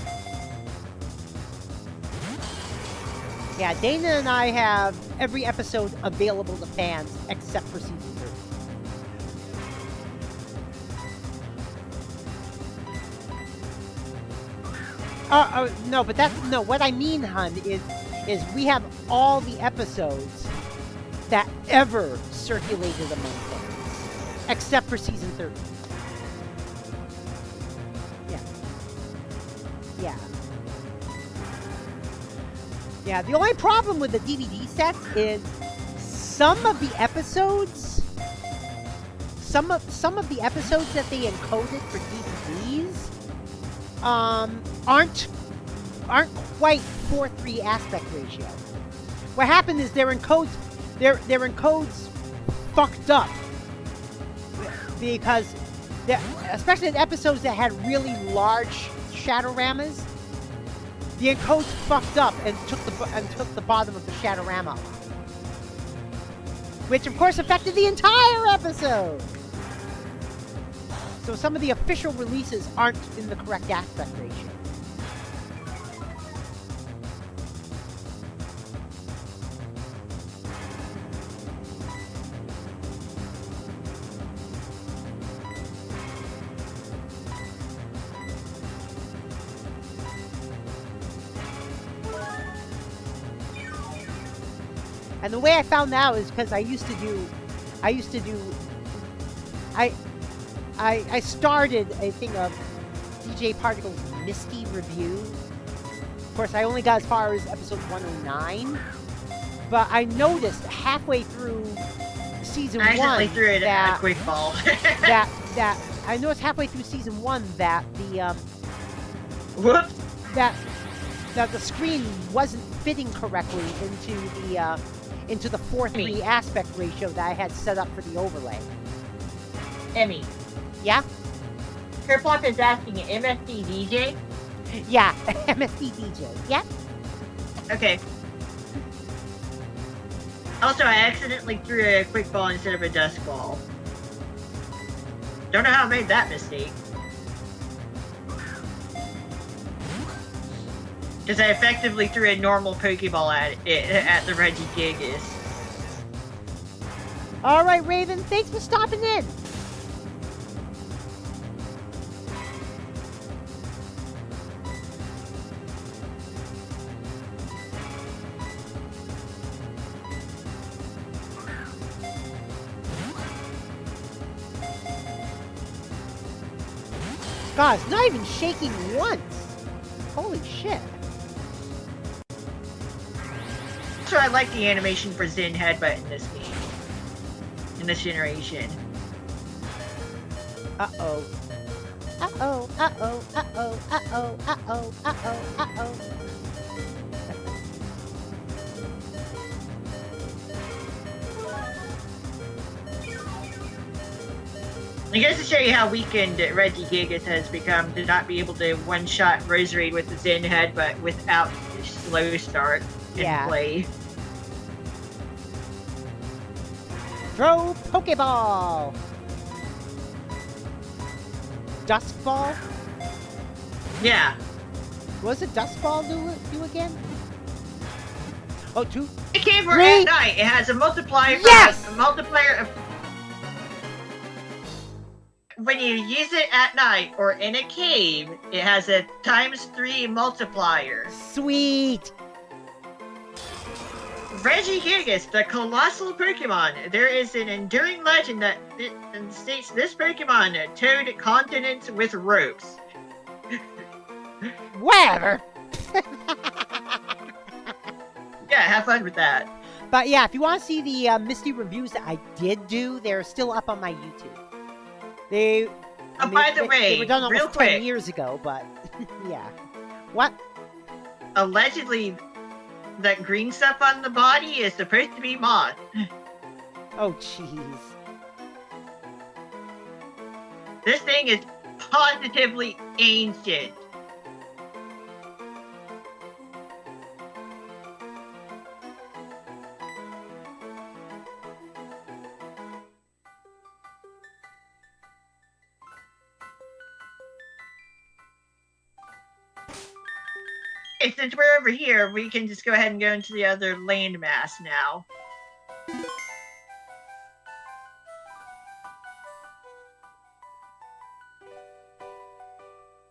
Yeah, Dana and I have every episode available to fans except for season 3. No, but what I mean, hun, is we have all the episodes that ever circulated among fans, except for season 30. Yeah. Yeah, the only problem with the DVD sets is some of the episodes that they encoded for DVDs aren't quite 4:3 aspect ratio. What happened is their encodes fucked up because especially in episodes that had really large Shadowramas, the encodes fucked up and took the bottom of the Shadowrama off, which of course affected the entire episode. So some of the official releases aren't in the correct aspect ratio. And the way I found out is because I started a thing of DJ Particle's Misty review. Of course, I only got as far as episode 109, but I noticed halfway through season I accidentally one threw it that at a quick ball. that I noticed halfway through season one that the Whoops. that the screen wasn't fitting correctly into the 4:3 aspect ratio that I had set up for the overlay. Emmy, Yeah? Kerplop is asking MSD DJ. Yeah, MSD DJ. Yeah? Okay. Also, I accidentally threw a quick ball instead of a dust ball. Don't know how I made that mistake. Because I effectively threw a normal Pokeball at it at the REGI Gigas. Alright, Raven, thanks for stopping in. God, it's not even shaking once. Holy shit. So I like the animation for Zen Headbutt in this game. In this generation. Uh-oh. Uh-oh, uh-oh, uh-oh, uh-oh, uh-oh, uh-oh, uh-oh. I guess to show you how weakened REGI Gigas has become to not be able to one-shot Roserade with the Zen Headbutt without slow start and Yeah. play. Throw Pokeball! Dusk Ball? Yeah. What does a Dusk Ball do again? Oh, two? It came for Three. at night. It has a multiplier. Yes! A multiplier of. When you use it at night or in a cave, it has a ×3 multiplier. Sweet! Regigigas, the colossal Pokemon. There is an enduring legend that states this Pokemon towed continents with ropes. Whatever! Yeah, have fun with that. But yeah, if you want to see the Misty reviews that I did do, they're still up on my YouTube. They. Oh, by the they way, were done almost real 10 quick, years ago, but yeah. What? allegedly, that green stuff on the body is supposed to be moth. Oh, jeez. This thing is positively ancient. Okay, since we're over here, we can just go ahead and go into the other landmass now.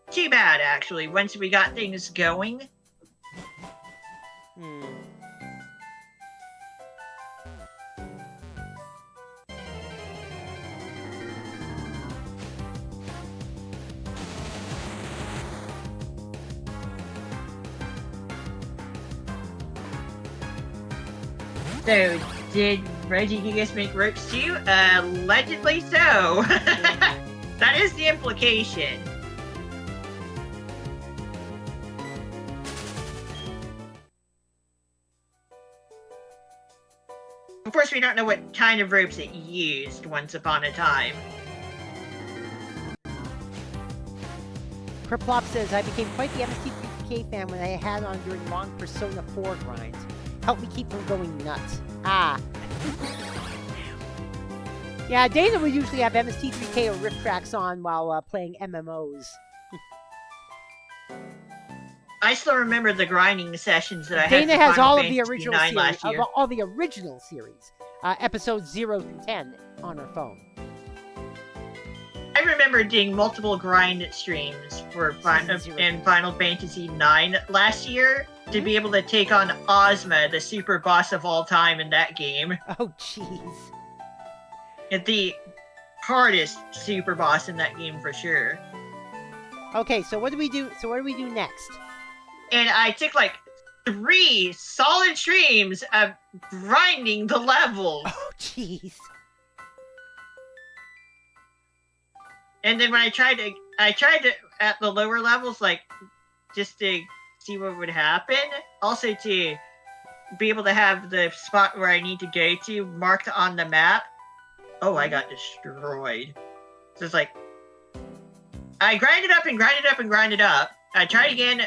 Too bad, actually, once we got things going. Hmm. So, did Regigigas make ropes too? Allegedly so. That is the implication. Of course, we don't know what kind of ropes it used once upon a time. Kerplop says, I became quite the MSTPK fan when I had on during long Persona 4 grinds. Help me keep from going nuts. Ah. Yeah, Dana would usually have MST3K or Rift Tracks on while playing MMOs. I still remember the grinding sessions that I had Dana for has Final all of the Fantasy original 9 series, last year. all the original series, episodes 0 through 10 on her phone. I remember doing multiple grind streams for Final Fantasy 9 last year to be able to take on Ozma, the super boss of all time in that game. Oh, jeez. And the hardest super boss in that game for sure. Okay, so what do we do? So what do we do next? And I took like 3 solid streams of grinding the levels. Oh, jeez. And then when I tried to at the lower levels, like just to see what would happen. Also to be able to have the spot where I need to go to marked on the map. Oh, I got destroyed. So it's like I grinded up and grinded up and grinded up. I tried again,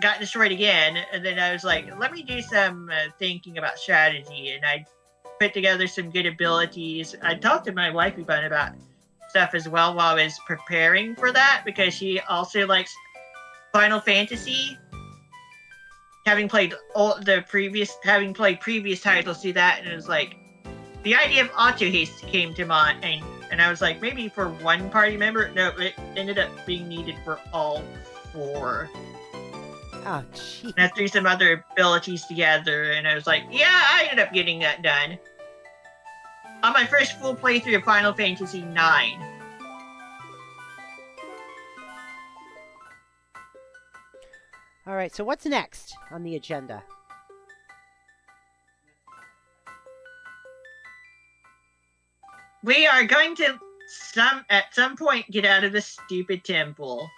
got destroyed again, and then I was like, let me do some thinking about strategy, and I put together some good abilities. I talked to my wife about stuff as well while I was preparing for that, because she also likes Final Fantasy. Having played previous titles to that, and it was like the idea of auto haste came to mind, and I was like, maybe for one party member. No, it ended up being needed for all 4. Oh, jeez. And I threw some other abilities together, and I was like, yeah, I ended up getting that done on my first full playthrough of Final Fantasy 9. All right, so what's next on the agenda? We are going to at some point get out of this stupid temple.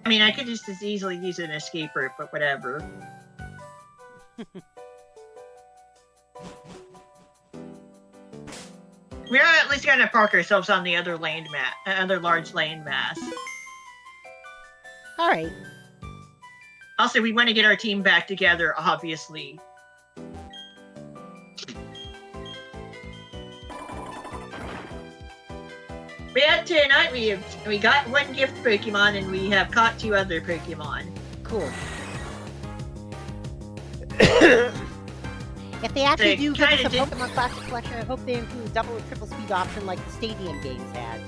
I mean, I could just as easily use an escape route, but whatever. We're at least going to park ourselves on the other other large land mass. All right. Also, we want to get our team back together, obviously. We had tonight. We got 1 gift Pokemon, and we have caught 2 other Pokemon. Cool. If they actually do give us a Pokemon Classic Collection, I hope they include a double or triple speed option like the Stadium games had.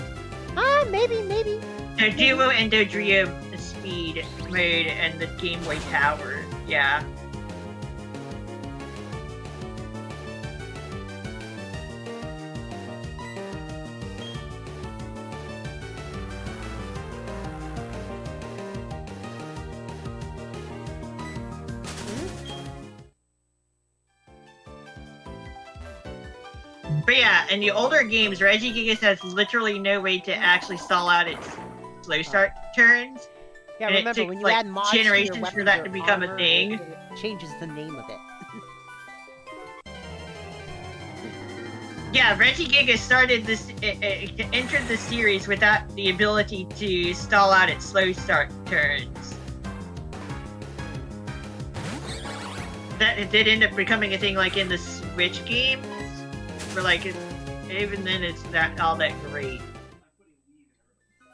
Maybe. The Duo and Dodrio speed mode and the Game Boy Power. Yeah. But yeah, in the older games, Regigigas has literally no way to actually stall out its slow start turns. Yeah, and remember, it took, when you like, add mods to your generations weapons for that or to become a armor, thing. It changes the name of it. Yeah, Regigigas started this, it entered the series without the ability to stall out its slow start turns. That it did end up becoming a thing like in the Switch games, where like even then it's not all that great.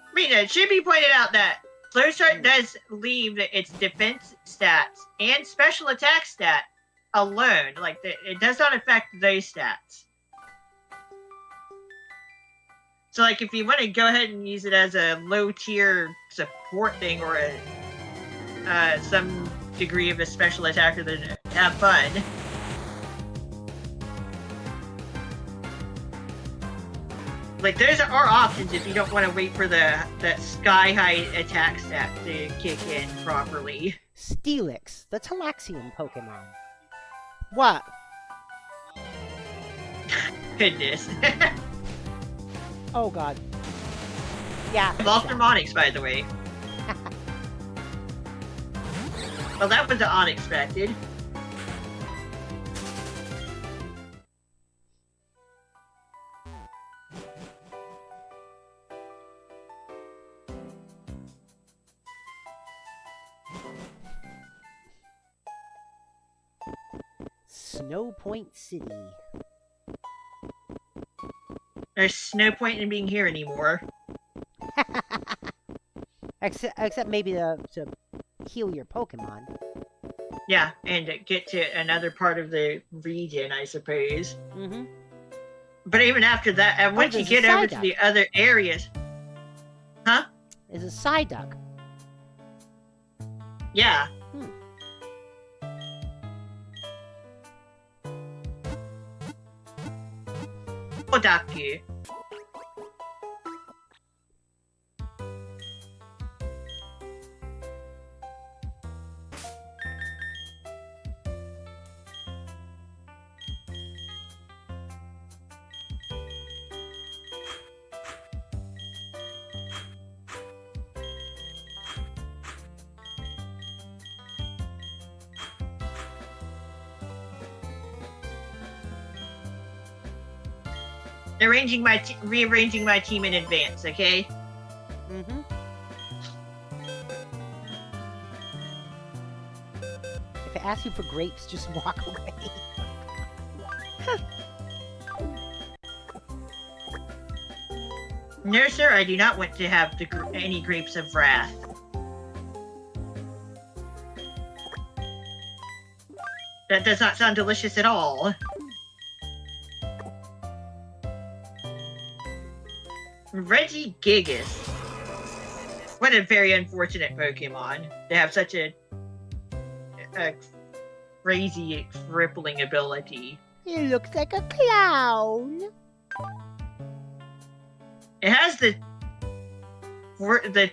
I mean, it should be pointed out that slow start does leave its defense stats and special attack stat alone. Like it does not affect those stats. So like if you want to go ahead and use it as a low tier support thing or a some degree of a special attacker, then have fun. Like those are options if you don't want to wait for that sky high attack stat to kick in properly. Steelix, the Talaxian Pokemon. What? Goodness. Oh god. Yeah. Lost from Onyx, by the way. Well, that was unexpected. Snow Point City. There's no point in being here anymore. except maybe to heal your Pokemon. Yeah, and get to another part of the region, I suppose. Mm-hmm. But even after that, and once you there's a get over Psyduck. to the other areas, huh? Is a Psyduck. Yeah. Odaku. Rearranging my team in advance, okay? Mm-hmm. If it asks you for grapes, just walk away. No, sir, I do not want to have any grapes of wrath. That does not sound delicious at all. Reggie Gigas. What a very unfortunate Pokemon to have such a crazy, crippling ability. He looks like a clown. It has the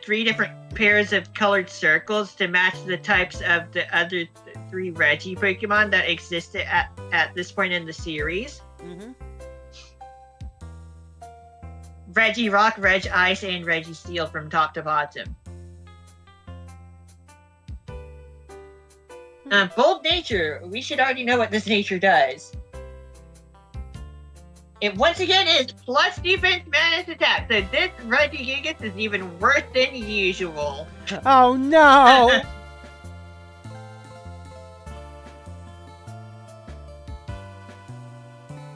3 different pairs of colored circles to match the types of the other 3 Reggie Pokemon that existed at this point in the series. Mm-hmm. Reggie Rock, Reg Ice, and Reggie Steel from top to bottom. Bold Nature. We should already know what this nature does. It once again is plus defense minus attack. So this Reggie Gigas is even worse than usual. Oh no!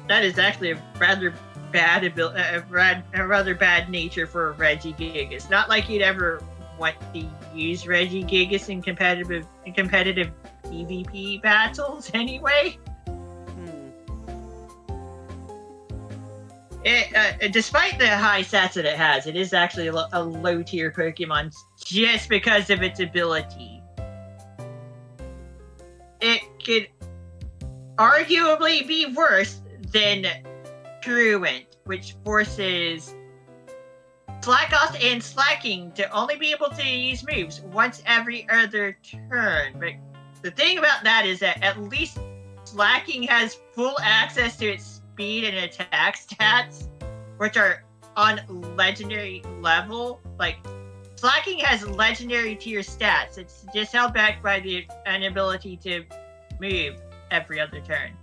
That is actually a rather bad rather bad nature for a Reggie Gigas. Not like you'd ever want to use Reggie Gigas in competitive PvP battles anyway. Despite the high stats that it has, it is actually a low tier Pokemon just because of its ability. It could arguably be worse than Truant, which forces Slackoff and Slacking to only be able to use moves once every other turn. But the thing about that is that at least Slacking has full access to its speed and attack stats, which are on legendary level. Like, Slacking has legendary tier stats. It's just held back by the inability to move every other turn.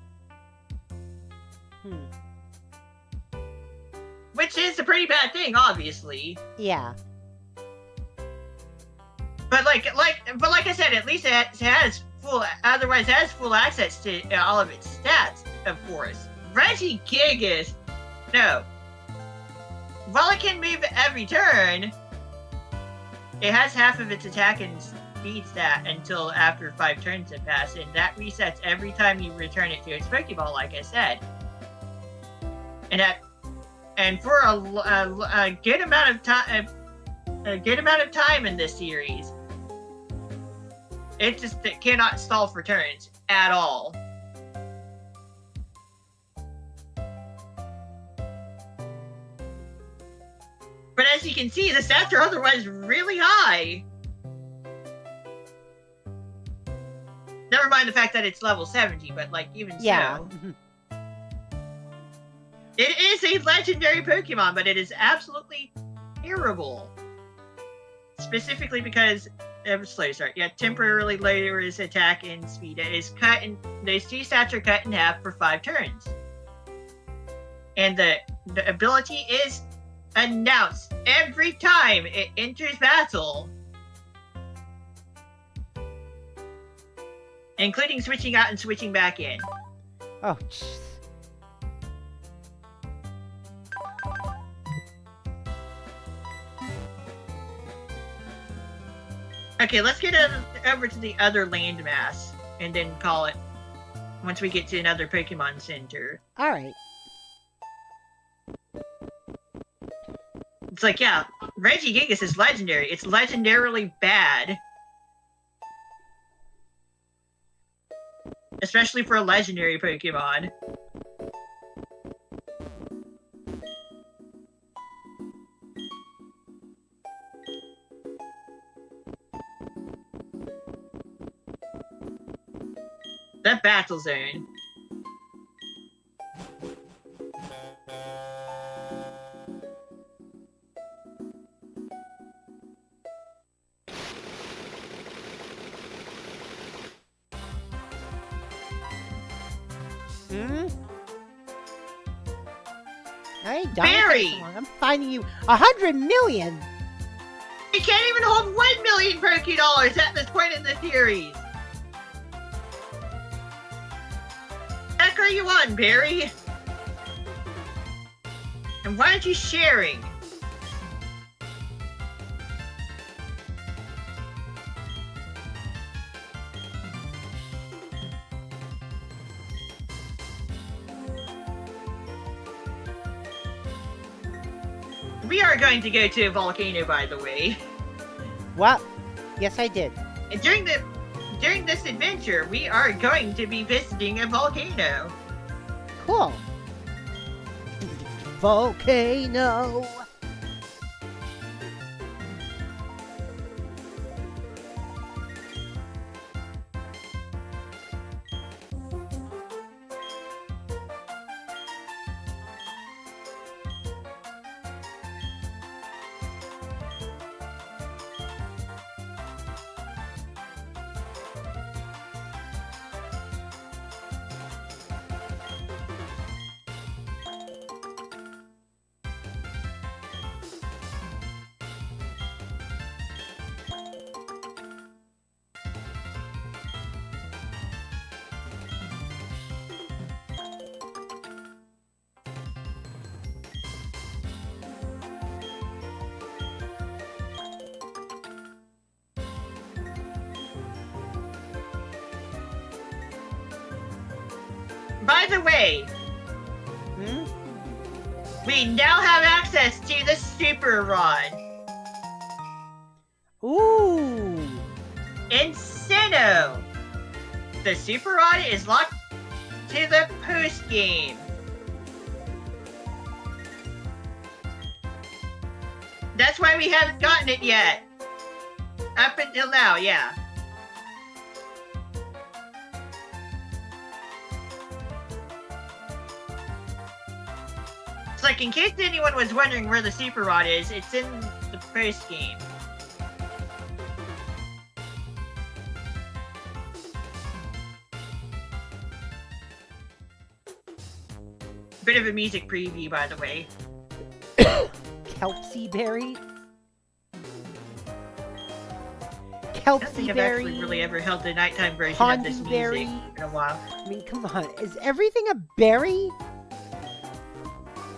Which is a pretty bad thing, obviously. Yeah. But like I said, at least it has full access to all of its stats, of course. Reggie Gigas, no. While it can move every turn, it has half of its attack and speed stat until after 5 turns have passed, and that resets every time you return it to its Pokeball, like I said. And for a good amount of time, in this series, it cannot stall for turns at all. But as you can see, the stats are otherwise really high. Never mind the fact that it's level 70, but like even so. It is a legendary Pokemon, but it is absolutely terrible. Specifically because slow start. Yeah, temporarily lowers attack and speed. It is cut in those 2 stats are cut in half for 5 turns. And the ability is announced every time it enters battle, including switching out and switching back in. Oh, jeez. Okay, let's get over to the other landmass and then call it once we get to another Pokemon Center. All right. It's like, yeah, Regigigas is legendary. It's legendarily bad. Especially for a legendary Pokemon. That battle zone. Hmm? Hey, Barry! I'm finding you 100 million. You can't even hold 1 million Poké-Dollars at this point in the series. Heck are you on, Barry? And why aren't you sharing? We are going to go to a volcano, by the way. What? Yes, I did. And during this adventure, we are going to be visiting a volcano. Cool. Volcano. By the way, Hmm? we now have access to the Super Rod Ooh. in Sinnoh. The Super Rod is locked to the post game. That's why we haven't gotten it yet. Up until now, yeah. It's like, in case anyone was wondering where the Super Rod is, it's in the post game. Bit of a music preview, by the way. Kelpsy berry. I don't think Kelpsy I've berry. actually really ever held the nighttime version of this Pondu music berry. in a while. I mean, come on. Is everything a berry?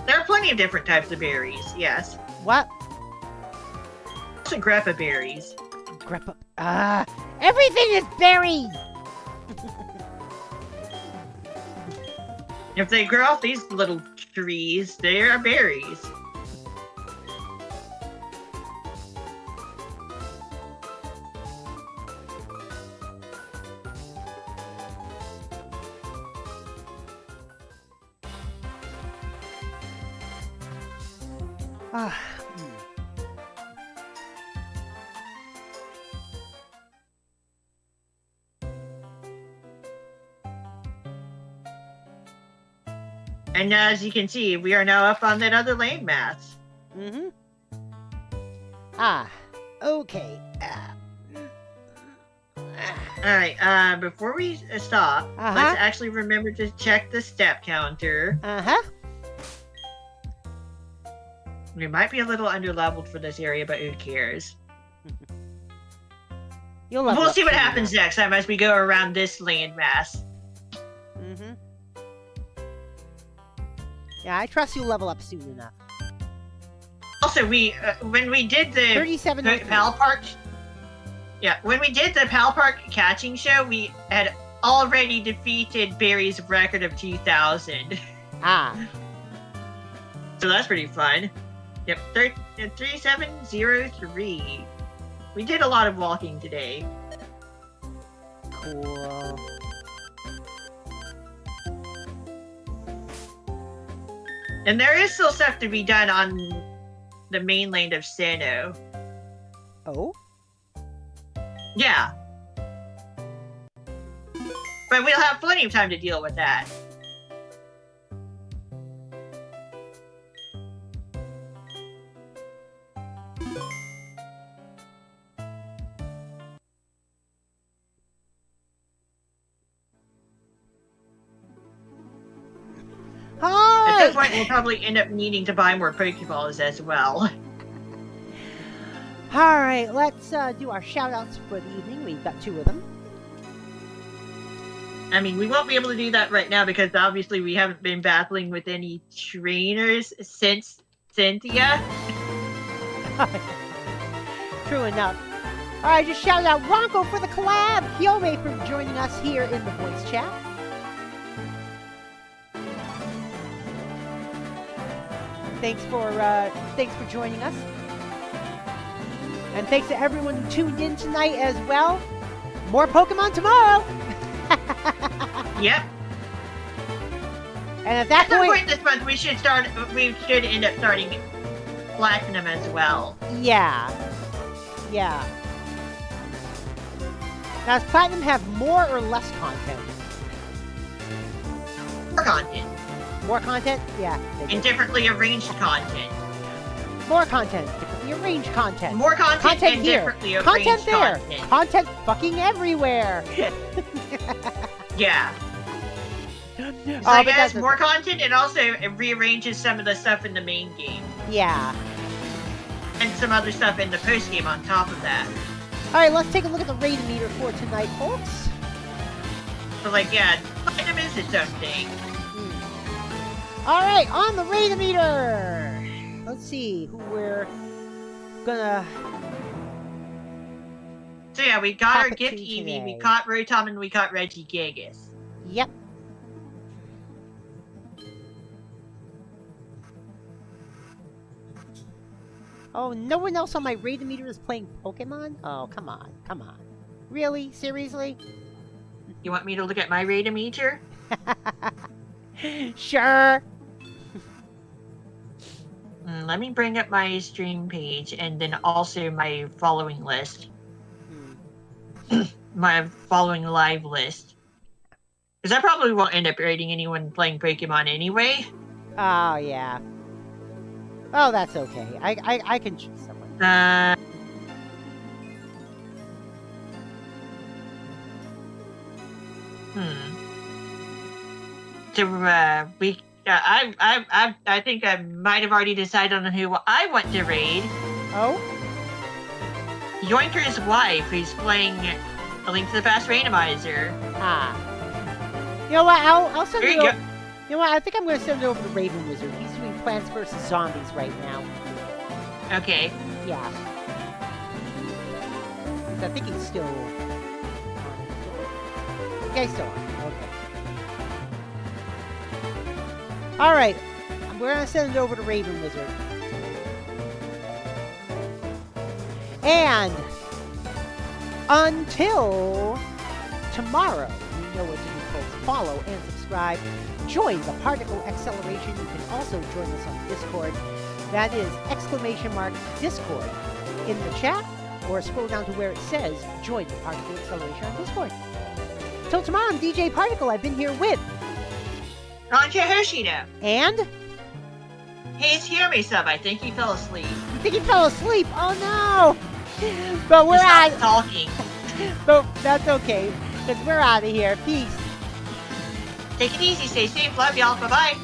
There are plenty of different types of berries, yes. What? Also grappa berries. Grappa. Everything is berries. If they grow off these little trees, they are berries. Ah. And as you can see, we are now up on that other landmass. Mm-hmm. Ah. Okay. Alright, before we stop, Uh-huh. let's actually remember to check the step counter. Uh-huh. We might be a little underleveled for this area, but who cares? You'll level We'll up see what soon happens next time as we go around this landmass. enough. Mm-hmm. Yeah, I trust you'll level up soon enough. Also, we when we did the 37. Pal Park, yeah, when we did the Pal Park catching show, we had already defeated Barry's record of 2,000. Ah. So that's pretty fun. Yep, 3703. We did a lot of walking today. Cool. And there is still stuff to be done on the mainland of Sinnoh. Oh? Yeah. But we'll have plenty of time to deal with that. At Hi! some point, we'll probably end up needing to buy more Pokeballs as well. Alright, let's do our shout-outs for the evening. We've got 2 of them. I mean, we won't be able to do that right now because obviously we haven't been battling with any trainers since Cynthia. True enough. Alright, just shout out Ronco for the collab! Hyome for joining us here in the voice chat. Thanks for joining us. And thanks to everyone who tuned in tonight as well. More Pokemon tomorrow! Yep. And at that At some point, point this month, we should end up starting Platinum as well. yeah. Yeah. Now, does Platinum have more or less content? More content. More content? Yeah. they do. And differently arranged content. More content. Differently arranged content. More content, and here. differently arranged Content there. content. Content fucking everywhere. Yeah. So Oh, it but has that's more okay. content and also it rearranges some of the stuff in the main game. Yeah. And some other stuff in the post game on top of that. Alright, let's take a look at the rating meter for tonight, folks. So like, yeah, Platinum is its own thing. Alright, on the rating meter. Let's see who we're gonna... So yeah, we got our Pop it gift to Eevee, we today. caught Rotom, and we caught Reggie Gigas. Yep. Oh, no one else on my rating meter is playing Pokemon? Oh, come on. Come on. Really? Seriously? You want me to look at my Radameter? Sure. Let me bring up my stream page and then also my following list. My following live list. Because I probably won't end up rating anyone playing Pokemon anyway. Oh, yeah. Oh, that's okay. I can choose someone. So, I think I might have already decided on who I want to raid. Oh? Yoinker's wife, who's playing A Link to the Past Randomizer. Ah. You know what? I'll send There it you over. go. You know what? I think I'm going to send it over to Raven Wizard. He's doing Plants vs. Zombies right now. Okay. Yeah. 'Cause I think he's still... Yeah, he's still on. Okay. Alright. We're going to send it over to Raven Wizard. And... until... tomorrow, you know what to do, folks. Follow and subscribe. Join the Particle Acceleration. You can also join us on Discord. That is !Discord in the chat, or scroll down to where it says join the Particle Acceleration on Discord. Till tomorrow, I'm DJ Particle. I've been here with Ronja Hoshino. and He's Hirame Sub. I think he fell asleep. I think he fell asleep. Oh no! But we're He's out. not talking. But that's okay, because we're out of here. Peace. Take it easy. Stay safe. Love y'all. Bye-bye.